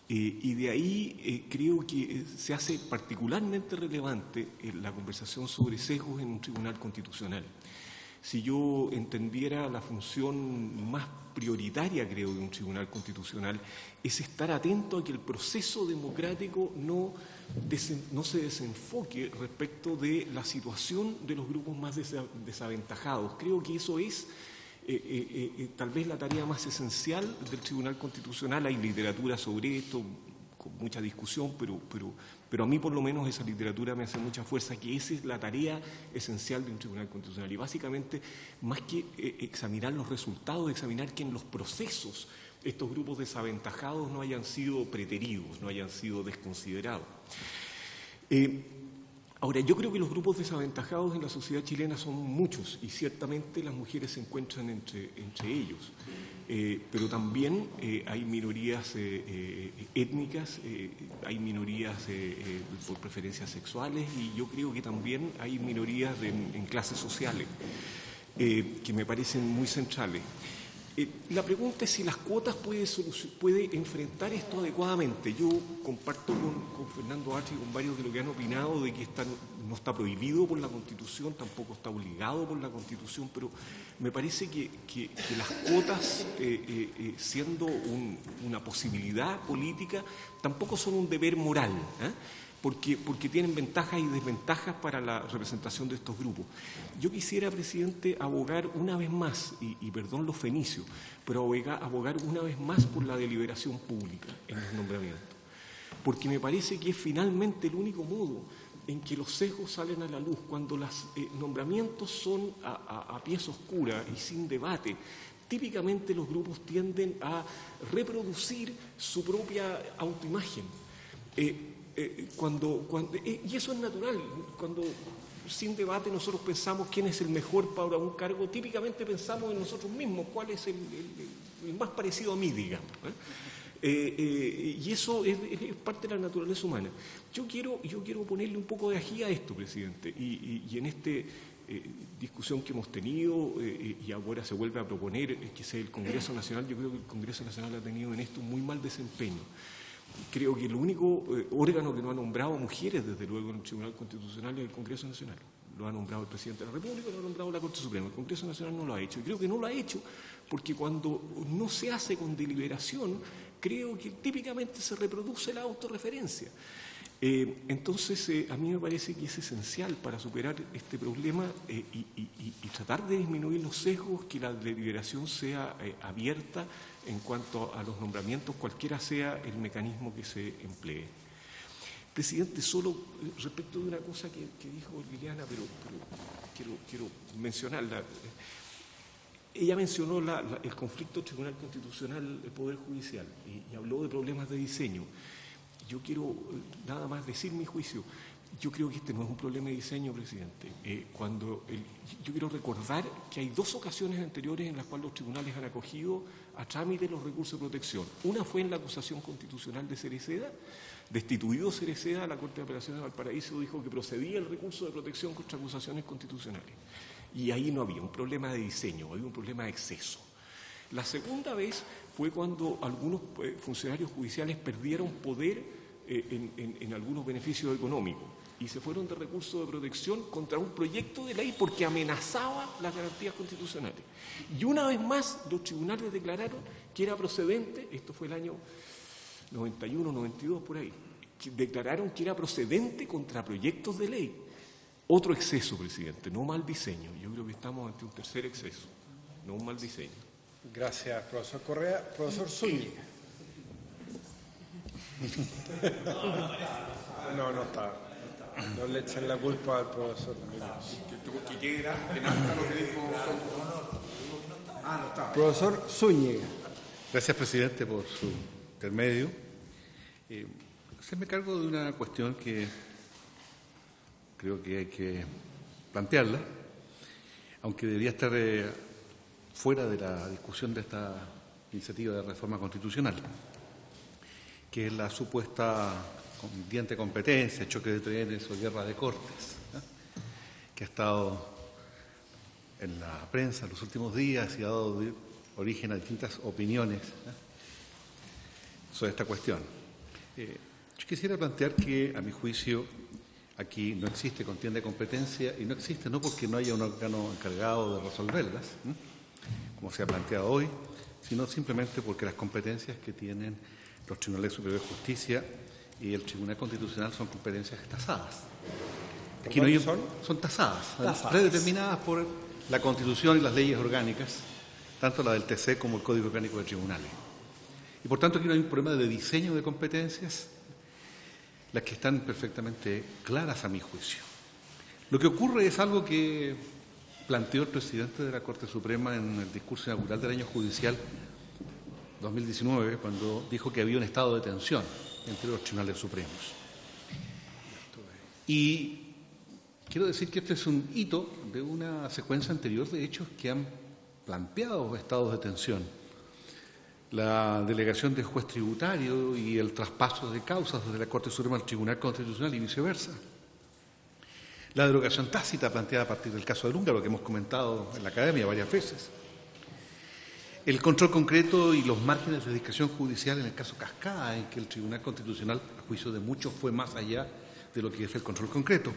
Y de ahí creo que se hace particularmente relevante la conversación sobre sesgos en un tribunal constitucional. Si yo entendiera la función más prioritaria, creo, de un tribunal constitucional, es estar atento a que el proceso democrático no se desenfoque respecto de la situación de los grupos más desaventajados. Creo que eso es tal vez la tarea más esencial del Tribunal Constitucional. Hay literatura sobre esto, con mucha discusión, pero a mí por lo menos esa literatura me hace mucha fuerza, que esa es la tarea esencial de un Tribunal Constitucional. Y básicamente, más que examinar los resultados, examinar que en los procesos estos grupos desaventajados no hayan sido preteridos, no hayan sido desconsiderados. Ahora, yo creo que los grupos desaventajados en la sociedad chilena son muchos y ciertamente las mujeres se encuentran entre ellos. Pero también hay minorías étnicas, hay minorías por preferencias sexuales y yo creo que también hay minorías en clases sociales. que me parecen muy centrales. La pregunta es si las cuotas puede enfrentar esto adecuadamente. Yo comparto con Fernando Arce y con varios de lo que han opinado de que no está prohibido por la Constitución, tampoco está obligado por la Constitución, pero me parece que las cuotas, siendo una posibilidad política, tampoco son un deber moral, porque tienen ventajas y desventajas para la representación de estos grupos. Yo quisiera, presidente, abogar una vez más, y perdón los fenicios, pero abogar una vez más por la deliberación pública en los nombramientos, porque me parece que es finalmente el único modo en que los sesgos salen a la luz. Cuando los nombramientos son a pies oscuras y sin debate, típicamente los grupos tienden a reproducir su propia autoimagen. Y eso es natural. Cuando sin debate nosotros pensamos quién es el mejor para un cargo, típicamente pensamos en nosotros mismos, cuál es el más parecido a mí, digamos. Y eso es parte de la naturaleza humana. Yo quiero ponerle un poco de ají a esto, presidente, y en esta discusión que hemos tenido y ahora se vuelve a proponer que sea el Congreso Nacional. Yo creo que el Congreso Nacional ha tenido en esto un muy mal desempeño. Creo que el único órgano que no ha nombrado mujeres, desde luego, en el Tribunal Constitucional es el Congreso Nacional. Lo ha nombrado el Presidente de la República, lo ha nombrado la Corte Suprema. El Congreso Nacional no lo ha hecho. Y creo que no lo ha hecho porque cuando no se hace con deliberación, creo que típicamente se reproduce la autorreferencia. Entonces, a mí me parece que es esencial para superar este problema y tratar de disminuir los sesgos, que la deliberación sea abierta en cuanto a los nombramientos, cualquiera sea el mecanismo que se emplee. Presidente, solo respecto de una cosa que dijo Liliana, pero quiero mencionarla. Ella mencionó el conflicto Tribunal Constitucional, el Poder Judicial, y habló de problemas de diseño. Yo quiero nada más decir mi juicio. Yo creo que este no es un problema de diseño, presidente. Yo quiero recordar que hay 2 ocasiones anteriores en las cuales los tribunales han acogido a trámite los recursos de protección. Una fue en la acusación constitucional de Cereceda. Destituido Cereceda, la Corte de Apelaciones de Valparaíso dijo que procedía el recurso de protección contra acusaciones constitucionales. Y ahí no había un problema de diseño, había un problema de exceso. La segunda vez fue cuando algunos funcionarios judiciales perdieron poder en algunos beneficios económicos y se fueron de recurso de protección contra un proyecto de ley porque amenazaba las garantías constitucionales. Y una vez más los tribunales declararon que era procedente, esto fue el año 91, 92, por ahí, que declararon que era procedente contra proyectos de ley. Otro exceso, presidente, no mal diseño. Yo creo que estamos ante un tercer exceso, no un mal diseño. Gracias, profesor Correa. Profesor Zúñiga. No está. No le echen la culpa al profesor. Profesor Zúñiga. Gracias, presidente, por su intermedio. Hacerme cargo de una cuestión que creo que hay que plantearla, aunque debería estar fuera de la discusión de esta iniciativa de reforma constitucional, que es la supuesta diente competencia, choque de trenes o guerra de cortes, que ha estado en la prensa en los últimos días y ha dado origen a distintas opiniones sobre esta cuestión. Yo quisiera plantear que, a mi juicio, aquí no existe contienda de competencia y no existe no porque no haya un órgano encargado de resolverlas, como se ha planteado hoy, sino simplemente porque las competencias que tienen los tribunales superiores de justicia y el Tribunal Constitucional son competencias tasadas. Aquí no hay, son tasadas, predeterminadas por la Constitución y las leyes orgánicas, tanto la del TC como el Código Orgánico de Tribunales. Y por tanto aquí no hay un problema de diseño de competencias, las que están perfectamente claras a mi juicio. Lo que ocurre es algo que planteó el presidente de la Corte Suprema en el discurso inaugural del año judicial 2019, cuando dijo que había un estado de tensión entre los tribunales supremos. Y quiero decir que este es un hito de una secuencia anterior de hechos que han planteado estados de tensión. La delegación del juez tributario y el traspaso de causas desde la Corte Suprema al Tribunal Constitucional y viceversa. La derogación tácita planteada a partir del caso del húngaro, que hemos comentado en la academia varias veces. El control concreto y los márgenes de discreción judicial en el caso Cascada, en que el Tribunal Constitucional, a juicio de muchos, fue más allá de lo que es el control concreto.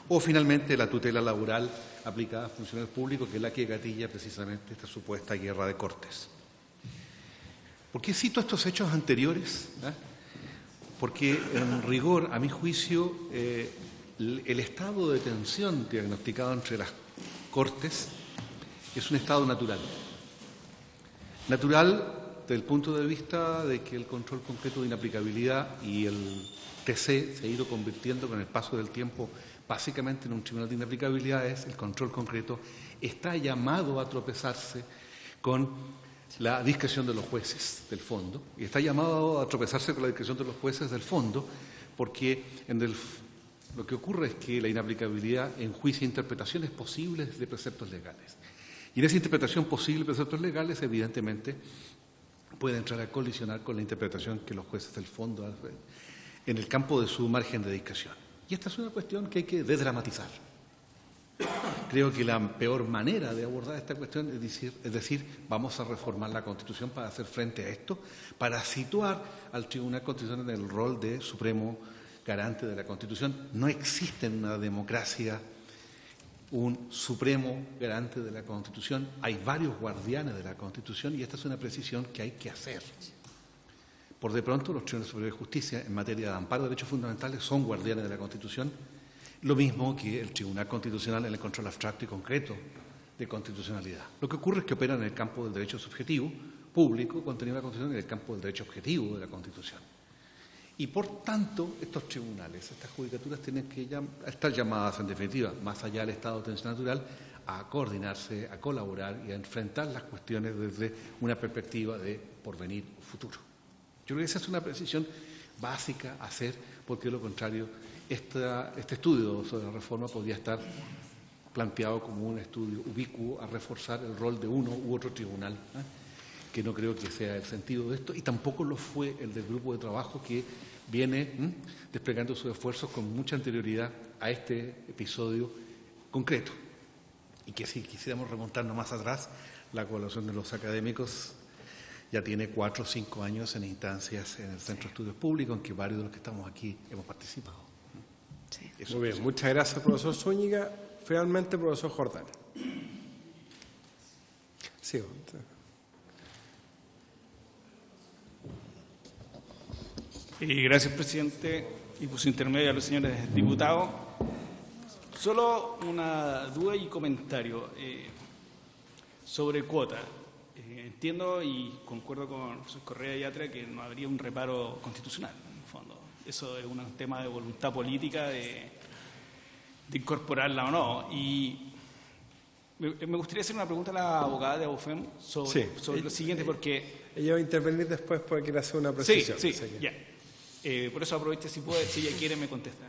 O, finalmente, la tutela laboral aplicada a funcionarios públicos, que es la que gatilla precisamente esta supuesta guerra de cortes. ¿Por qué cito estos hechos anteriores? Porque, en rigor, a mi juicio, el estado de tensión diagnosticado entre las Cortes es un estado natural. Natural desde el punto de vista de que el control concreto de inaplicabilidad y el TC se ha ido convirtiendo con el paso del tiempo básicamente en un tribunal de inaplicabilidades. El control concreto está llamado a tropezarse con la discreción de los jueces del fondo, y está llamado a tropezarse con la discreción de los jueces del fondo, porque lo que ocurre es que la inaplicabilidad enjuicia interpretaciones posibles de preceptos legales. Y en esa interpretación posible de preceptos legales, evidentemente, puede entrar a colisionar con la interpretación que los jueces del fondo hacen en el campo de su margen de discreción. Y esta es una cuestión que hay que desdramatizar. Creo que la peor manera de abordar esta cuestión es decir, vamos a reformar la Constitución para hacer frente a esto, para situar al Tribunal Constitucional en el rol de supremo garante de la Constitución. No existe en una democracia un supremo garante de la Constitución. Hay varios guardianes de la Constitución y esta es una precisión que hay que hacer. Por de pronto, los tribunales superiores de justicia en materia de amparo de derechos fundamentales son guardianes de la Constitución, lo mismo que el Tribunal Constitucional en el control abstracto y concreto de constitucionalidad. Lo que ocurre es que operan en el campo del derecho subjetivo, público, contenido en la Constitución, y en el campo del derecho objetivo de la Constitución. Y por tanto, estos tribunales, estas judicaturas tienen que estar llamadas, en definitiva, más allá del estado de tensión natural, a coordinarse, a colaborar y a enfrentar las cuestiones desde una perspectiva de porvenir futuro. Yo creo que esa es una precisión básica a hacer, porque de lo contrario, este estudio sobre la reforma podría estar planteado como un estudio ubicuo a reforzar el rol de uno u otro tribunal, que no creo que sea el sentido de esto, y tampoco lo fue el del grupo de trabajo que viene desplegando sus esfuerzos con mucha anterioridad a este episodio concreto. Y que si quisiéramos remontarnos más atrás, la colaboración de los académicos ya tiene 4 o 5 años en instancias en el Centro de Estudios Públicos, en que varios de los que estamos aquí hemos participado. Sí. Muy bien, muchas gracias, profesor Zúñiga. Finalmente, profesor Jordán. Sí. Gracias, presidente, y por su intermedio a los señores diputados. Solo una duda y comentario sobre cuota. Entiendo y concuerdo con el profesor Correa y Yatra que no habría un reparo constitucional, en el fondo. Eso es un tema de voluntad política de incorporarla o no. Y me gustaría hacer una pregunta a la abogada de AUFEM sobre lo siguiente, porque... Ella va a intervenir después porque quiere hacer una precisión. Sí, ya. Por eso aproveche si ella quiere me contesta.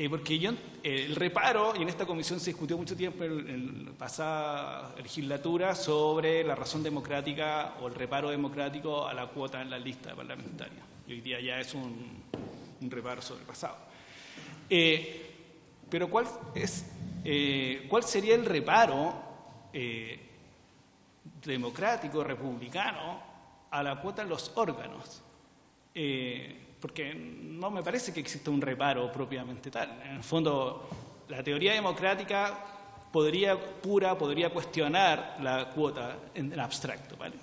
Porque el reparo, y en esta comisión se discutió mucho tiempo en la pasada legislatura sobre la razón democrática o el reparo democrático a la cuota en la lista parlamentaria. Y hoy día ya es un reparo sobrepasado. Pero ¿cuál sería el reparo democrático, republicano, a la cuota en los órganos? Porque no me parece que exista un reparo propiamente tal. En el fondo, la teoría democrática podría cuestionar la cuota en abstracto, ¿vale?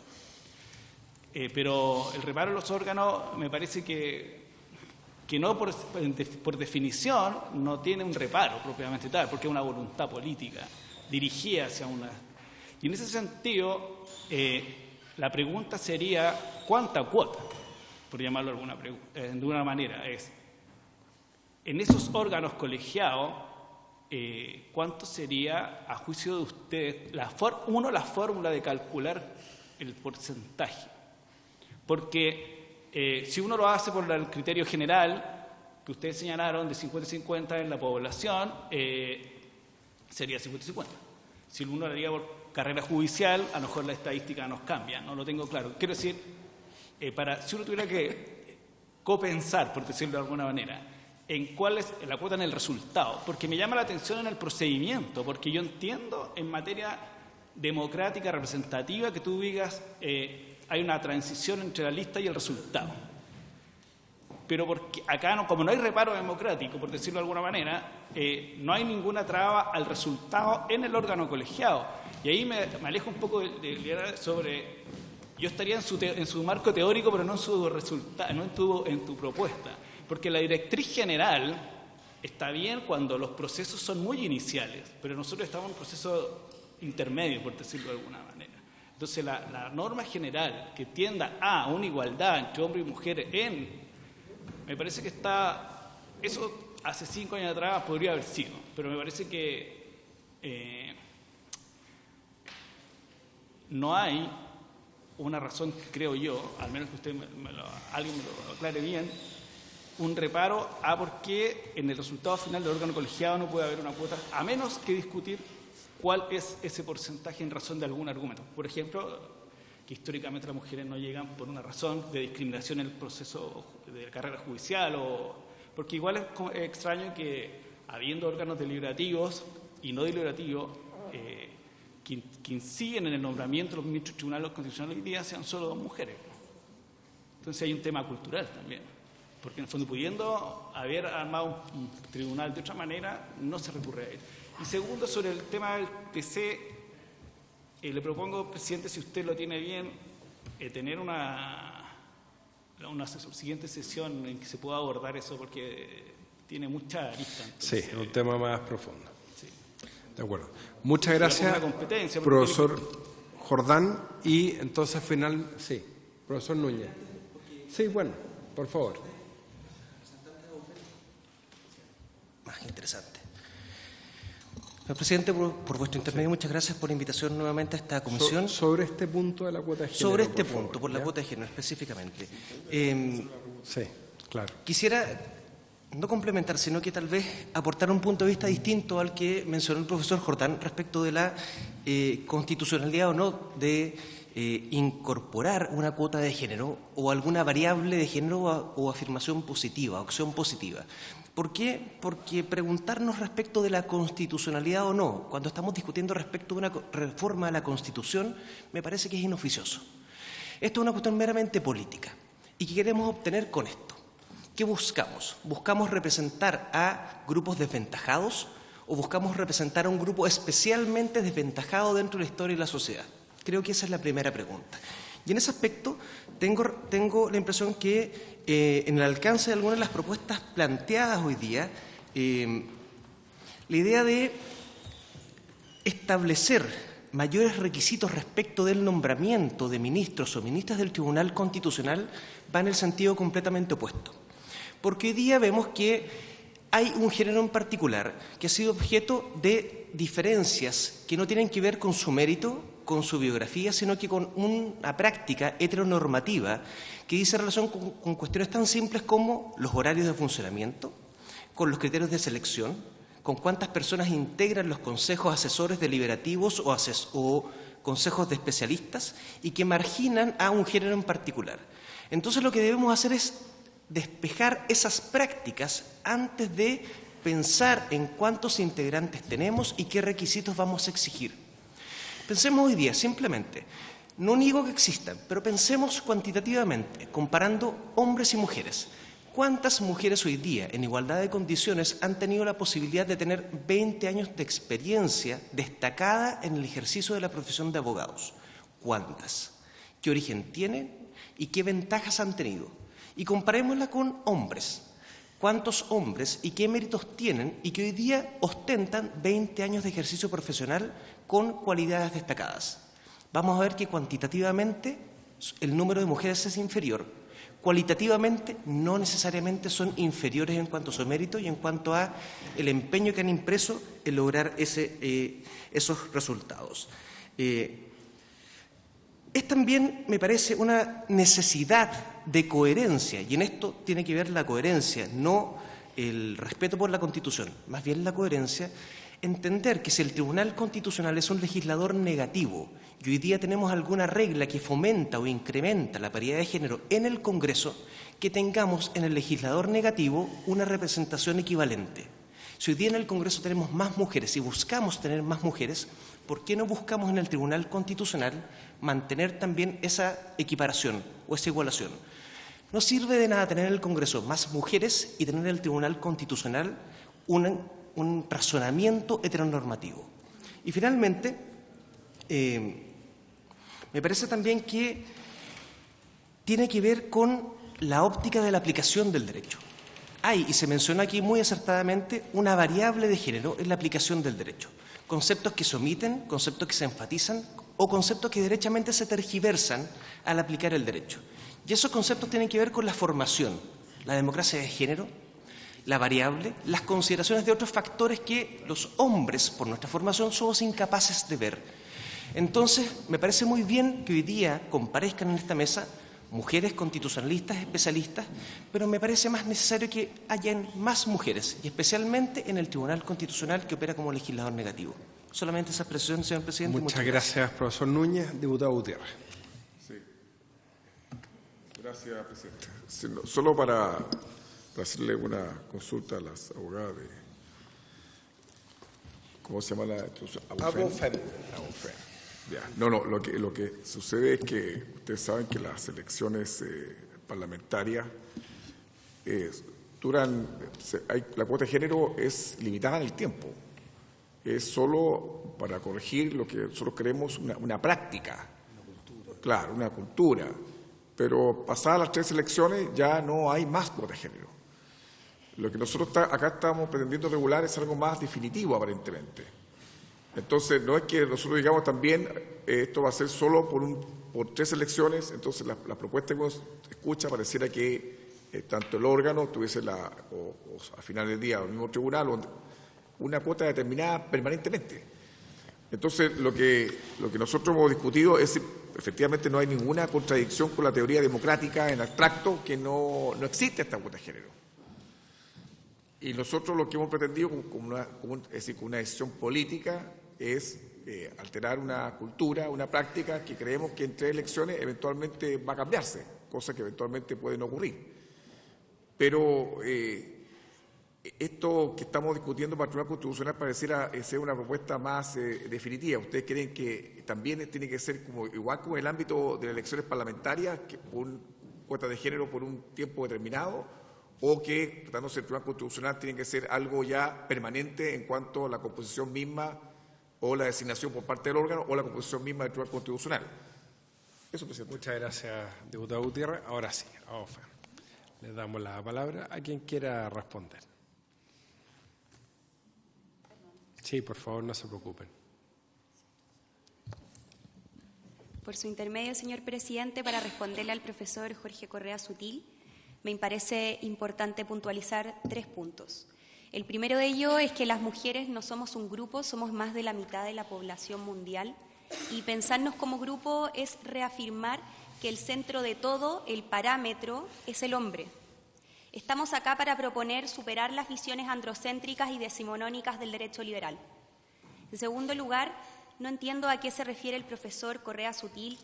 Pero el reparo a los órganos me parece que no por definición no tiene un reparo propiamente tal, porque es una voluntad política dirigida hacia una... Y en ese sentido, la pregunta sería, ¿cuánta cuota? Por llamarlo de alguna manera, es, en esos órganos colegiados, ¿cuánto sería, a juicio de usted, la fórmula de calcular el porcentaje? Porque si uno lo hace por el criterio general, que ustedes señalaron, de 50-50 en la población, sería 50-50. Si uno lo haría por carrera judicial, a lo mejor la estadística nos cambia, no lo tengo claro. Quiero decir, si uno tuviera que copensar, por decirlo de alguna manera, en cuál es la cuota en el resultado, porque me llama la atención en el procedimiento, porque yo entiendo en materia democrática, representativa, que tú digas hay una transición entre la lista y el resultado. Pero porque acá, no, como no hay reparo democrático, por decirlo de alguna manera, no hay ninguna traba al resultado en el órgano colegiado. Y ahí me alejo un poco sobre... Yo estaría en su marco teórico, pero no en su resultado, no en tu propuesta. Porque la directriz general está bien cuando los procesos son muy iniciales, pero nosotros estamos en un proceso intermedio, por decirlo de alguna manera. Entonces, la norma general que tienda a una igualdad entre hombres y mujeres me parece que está... Eso hace 5 años atrás podría haber sido, pero me parece que no hay una razón, creo yo, al menos que usted alguien me lo aclare bien, un reparo a por qué en el resultado final del órgano colegiado no puede haber una cuota, a menos que discutir cuál es ese porcentaje en razón de algún argumento. Por ejemplo, que históricamente las mujeres no llegan por una razón de discriminación en el proceso de carrera judicial, porque igual es extraño que, habiendo órganos deliberativos y no deliberativos, que inciden en el nombramiento de los ministros tribunales constitucionales hoy día sean solo 2 mujeres. Entonces hay un tema cultural también, porque en el fondo, pudiendo haber armado un tribunal de otra manera, no se recurre a él. Y segundo, sobre el tema del TC, le propongo, presidente, si usted lo tiene bien, tener una siguiente sesión en que se pueda abordar eso, porque tiene mucha arista. Sí, es un tema más profundo. Sí. De acuerdo. Muchas gracias, profesor Jordán. Y entonces, al final, sí, profesor Núñez. Sí, bueno, por favor. Más interesante. Señor presidente, por vuestro intermedio, muchas gracias por la invitación nuevamente a esta comisión. Sobre este punto de la cuota de género. Sobre este punto, por la cuota de género específicamente. Sí, claro. Quisiera no complementar, sino que tal vez aportar un punto de vista distinto al que mencionó el profesor Jordán respecto de la constitucionalidad o no de incorporar una cuota de género o alguna variable de género o afirmación positiva, opción positiva. ¿Por qué? Porque preguntarnos respecto de la constitucionalidad o no, cuando estamos discutiendo respecto de una reforma a la Constitución, me parece que es inoficioso. Esto es una cuestión meramente política. ¿Y qué queremos obtener con esto? ¿Qué buscamos? ¿Buscamos representar a grupos desventajados o buscamos representar a un grupo especialmente desventajado dentro de la historia y la sociedad? Creo que esa es la primera pregunta. Y en ese aspecto tengo la impresión que en el alcance de algunas de las propuestas planteadas hoy día, la idea de establecer mayores requisitos respecto del nombramiento de ministros o ministras del Tribunal Constitucional va en el sentido completamente opuesto. Porque hoy día vemos que hay un género en particular que ha sido objeto de diferencias que no tienen que ver con su mérito, con su biografía, sino que con una práctica heteronormativa que dice relación con cuestiones tan simples como los horarios de funcionamiento, con los criterios de selección, con cuántas personas integran los consejos asesores deliberativos o consejos de especialistas y que marginan a un género en particular. Entonces lo que debemos hacer es despejar esas prácticas antes de pensar en cuántos integrantes tenemos y qué requisitos vamos a exigir. Pensemos hoy día, simplemente, no niego que existan, pero pensemos cuantitativamente, comparando hombres y mujeres. ¿Cuántas mujeres hoy día, en igualdad de condiciones, han tenido la posibilidad de tener 20 años de experiencia destacada en el ejercicio de la profesión de abogados? ¿Cuántas? ¿Qué origen tienen y qué ventajas han tenido? Y comparémosla con hombres. ¿Cuántos hombres y qué méritos tienen y que hoy día ostentan 20 años de ejercicio profesional con cualidades destacadas? Vamos a ver que cuantitativamente el número de mujeres es inferior. Cualitativamente no necesariamente son inferiores en cuanto a su mérito y en cuanto a el empeño que han impreso en lograr esos resultados. Es también, me parece, una necesidad de coherencia, y en esto tiene que ver la coherencia, no el respeto por la Constitución, más bien la coherencia entender que si el Tribunal Constitucional es un legislador negativo y hoy día tenemos alguna regla que fomenta o incrementa la paridad de género en el Congreso, que tengamos en el legislador negativo una representación equivalente. Si hoy día en el Congreso tenemos más mujeres y buscamos tener más mujeres, ¿por qué no buscamos en el Tribunal Constitucional mantener también esa equiparación o esa igualación? No sirve de nada tener en el Congreso más mujeres y tener en el Tribunal Constitucional un razonamiento heteronormativo. Y finalmente, me parece también que tiene que ver con la óptica de la aplicación del derecho. Hay, y se menciona aquí muy acertadamente, una variable de género en la aplicación del derecho. Conceptos que se omiten, conceptos que se enfatizan o conceptos que derechamente se tergiversan al aplicar el derecho. Y esos conceptos tienen que ver con la formación, la democracia de género, la variable, las consideraciones de otros factores que los hombres, por nuestra formación, somos incapaces de ver. Entonces, me parece muy bien que hoy día comparezcan en esta mesa mujeres constitucionalistas, especialistas, pero me parece más necesario que hayan más mujeres, y especialmente en el Tribunal Constitucional, que opera como legislador negativo. Solamente esa expresión, señor presidente. Muchas gracias, profesor Núñez. Diputado Gutiérrez. Sí. Gracias, presidente. Solo para hacerle una consulta a las abogadas de... ¿Cómo se llama la institución? ABOFEM. Ya. No, lo que sucede es que ustedes saben que las elecciones parlamentarias la cuota de género es limitada en el tiempo. Es solo para corregir lo que nosotros creemos una práctica. Claro, una cultura. Pero pasadas las 3 elecciones ya no hay más cuota de género. Lo que nosotros acá estamos pretendiendo regular es algo más definitivo, aparentemente. Entonces, no es que nosotros digamos también esto va a ser solo por 3 elecciones. Entonces, la propuesta que uno escucha pareciera que tanto el órgano tuviese o al final del día, o el mismo tribunal, una cuota determinada permanentemente. Entonces, lo que nosotros hemos discutido es si efectivamente no hay ninguna contradicción con la teoría democrática en abstracto, que no existe esta cuota de género. Y nosotros lo que hemos pretendido con una decisión política es alterar una cultura, una práctica que creemos que en 3 elecciones eventualmente va a cambiarse, cosas que eventualmente pueden ocurrir. Pero esto que estamos discutiendo para el Tribunal Constitucional pareciera ser una propuesta más definitiva. ¿Ustedes creen que también tiene que ser igual como en el ámbito de las elecciones parlamentarias, que cuota de género por un tiempo determinado, o que, tratándose del Tribunal Constitucional, tiene que ser algo ya permanente en cuanto a la composición misma o la designación por parte del órgano o la composición misma del Tribunal Constitucional? Eso, presidente. Muchas gracias, diputado Gutiérrez. Ahora sí, le damos la palabra a quien quiera responder. Sí, por favor, no se preocupen. Por su intermedio, señor presidente, para responderle al profesor Jorge Correa Sutil, me parece importante puntualizar 3 puntos. El primero de ello es que las mujeres no somos un grupo, somos más de la mitad de la población mundial, y pensarnos como grupo es reafirmar que el centro de todo, el parámetro, es el hombre. Estamos acá para proponer superar las visiones androcéntricas y decimonónicas del derecho liberal. En segundo lugar, no entiendo a qué se refiere el profesor Correa Sutil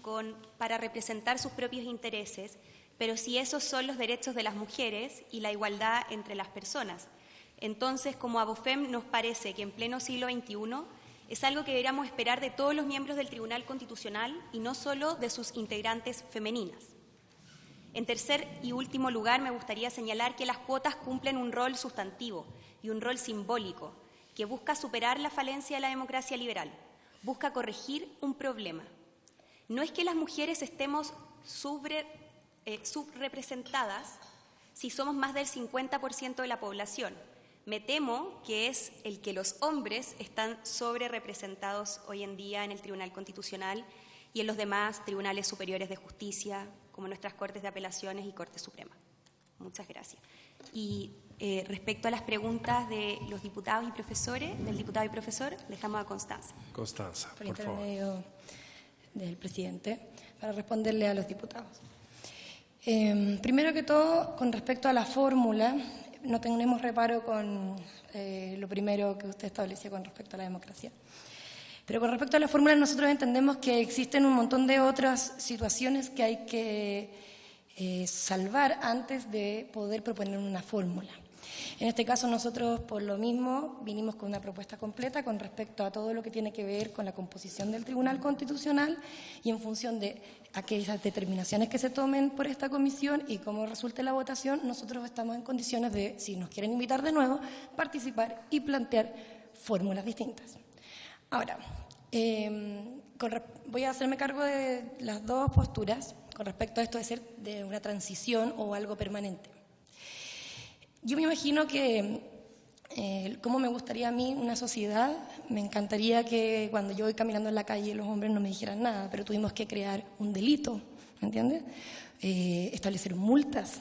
para representar sus propios intereses, pero si esos son los derechos de las mujeres y la igualdad entre las personas. Entonces, como ABOFEM, nos parece que en pleno siglo XXI es algo que deberíamos esperar de todos los miembros del Tribunal Constitucional y no solo de sus integrantes femeninas. En tercer y último lugar, me gustaría señalar que las cuotas cumplen un rol sustantivo y un rol simbólico que busca superar la falencia de la democracia liberal, busca corregir un problema. No es que las mujeres estemos subrepresentadas si somos más del 50% de la población. Me temo que es el que los hombres están sobrerepresentados hoy en día en el Tribunal Constitucional y en los demás tribunales superiores de justicia, como nuestras Cortes de Apelaciones y Corte Suprema. Muchas gracias. Y respecto a las preguntas de los diputados y profesores, del diputado y profesor, dejamos a Constanza. Constanza, por intermedio del presidente, para responderle a los diputados. Primero que todo, con respecto a la fórmula, no tenemos reparo con lo primero que usted estableció con respecto a la democracia. Pero con respecto a la fórmula, nosotros entendemos que existen un montón de otras situaciones que hay que salvar antes de poder proponer una fórmula. En este caso nosotros, por lo mismo, vinimos con una propuesta completa con respecto a todo lo que tiene que ver con la composición del Tribunal Constitucional y en función de aquellas determinaciones que se tomen por esta comisión y cómo resulte la votación, nosotros estamos en condiciones de, si nos quieren invitar de nuevo, participar y plantear fórmulas distintas. Ahora, voy a hacerme cargo de las dos posturas con respecto a esto de ser de una transición o algo permanente. Yo me imagino que, como me gustaría a mí una sociedad, me encantaría que cuando yo voy caminando en la calle los hombres no me dijeran nada, pero tuvimos que crear un delito, ¿me entiendes? Establecer multas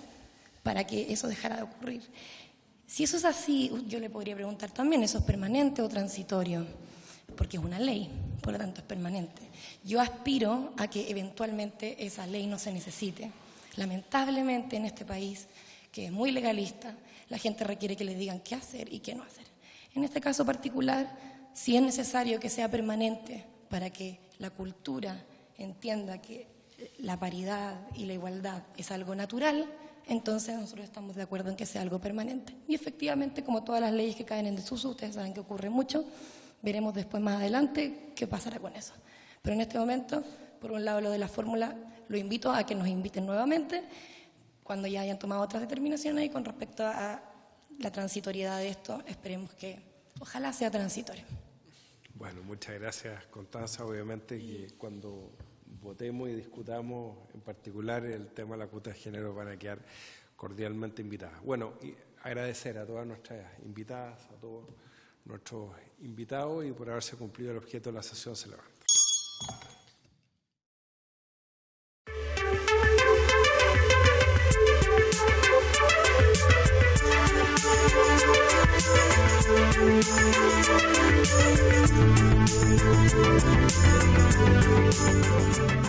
para que eso dejara de ocurrir. Si eso es así, yo le podría preguntar también, ¿eso es permanente o transitorio? Porque es una ley, por lo tanto es permanente. Yo aspiro a que eventualmente esa ley no se necesite. Lamentablemente en este país, que es muy legalista, la gente requiere que le digan qué hacer y qué no hacer. En este caso particular, si es necesario que sea permanente para que la cultura entienda que la paridad y la igualdad es algo natural, entonces nosotros estamos de acuerdo en que sea algo permanente. Y efectivamente, como todas las leyes que caen en desuso, ustedes saben que ocurre mucho, veremos después más adelante qué pasará con eso. Pero en este momento, por un lado lo de la fórmula, lo invito a que nos inviten nuevamente cuando ya hayan tomado otras determinaciones, y con respecto a la transitoriedad de esto, esperemos que ojalá sea transitorio. Bueno, muchas gracias, Constanza. Obviamente que cuando votemos y discutamos en particular el tema de la cuota de género van a quedar cordialmente invitadas. Bueno, y agradecer a todas nuestras invitadas, a todos nuestros invitados, y por haberse cumplido el objeto de la sesión se levanta. Thank you.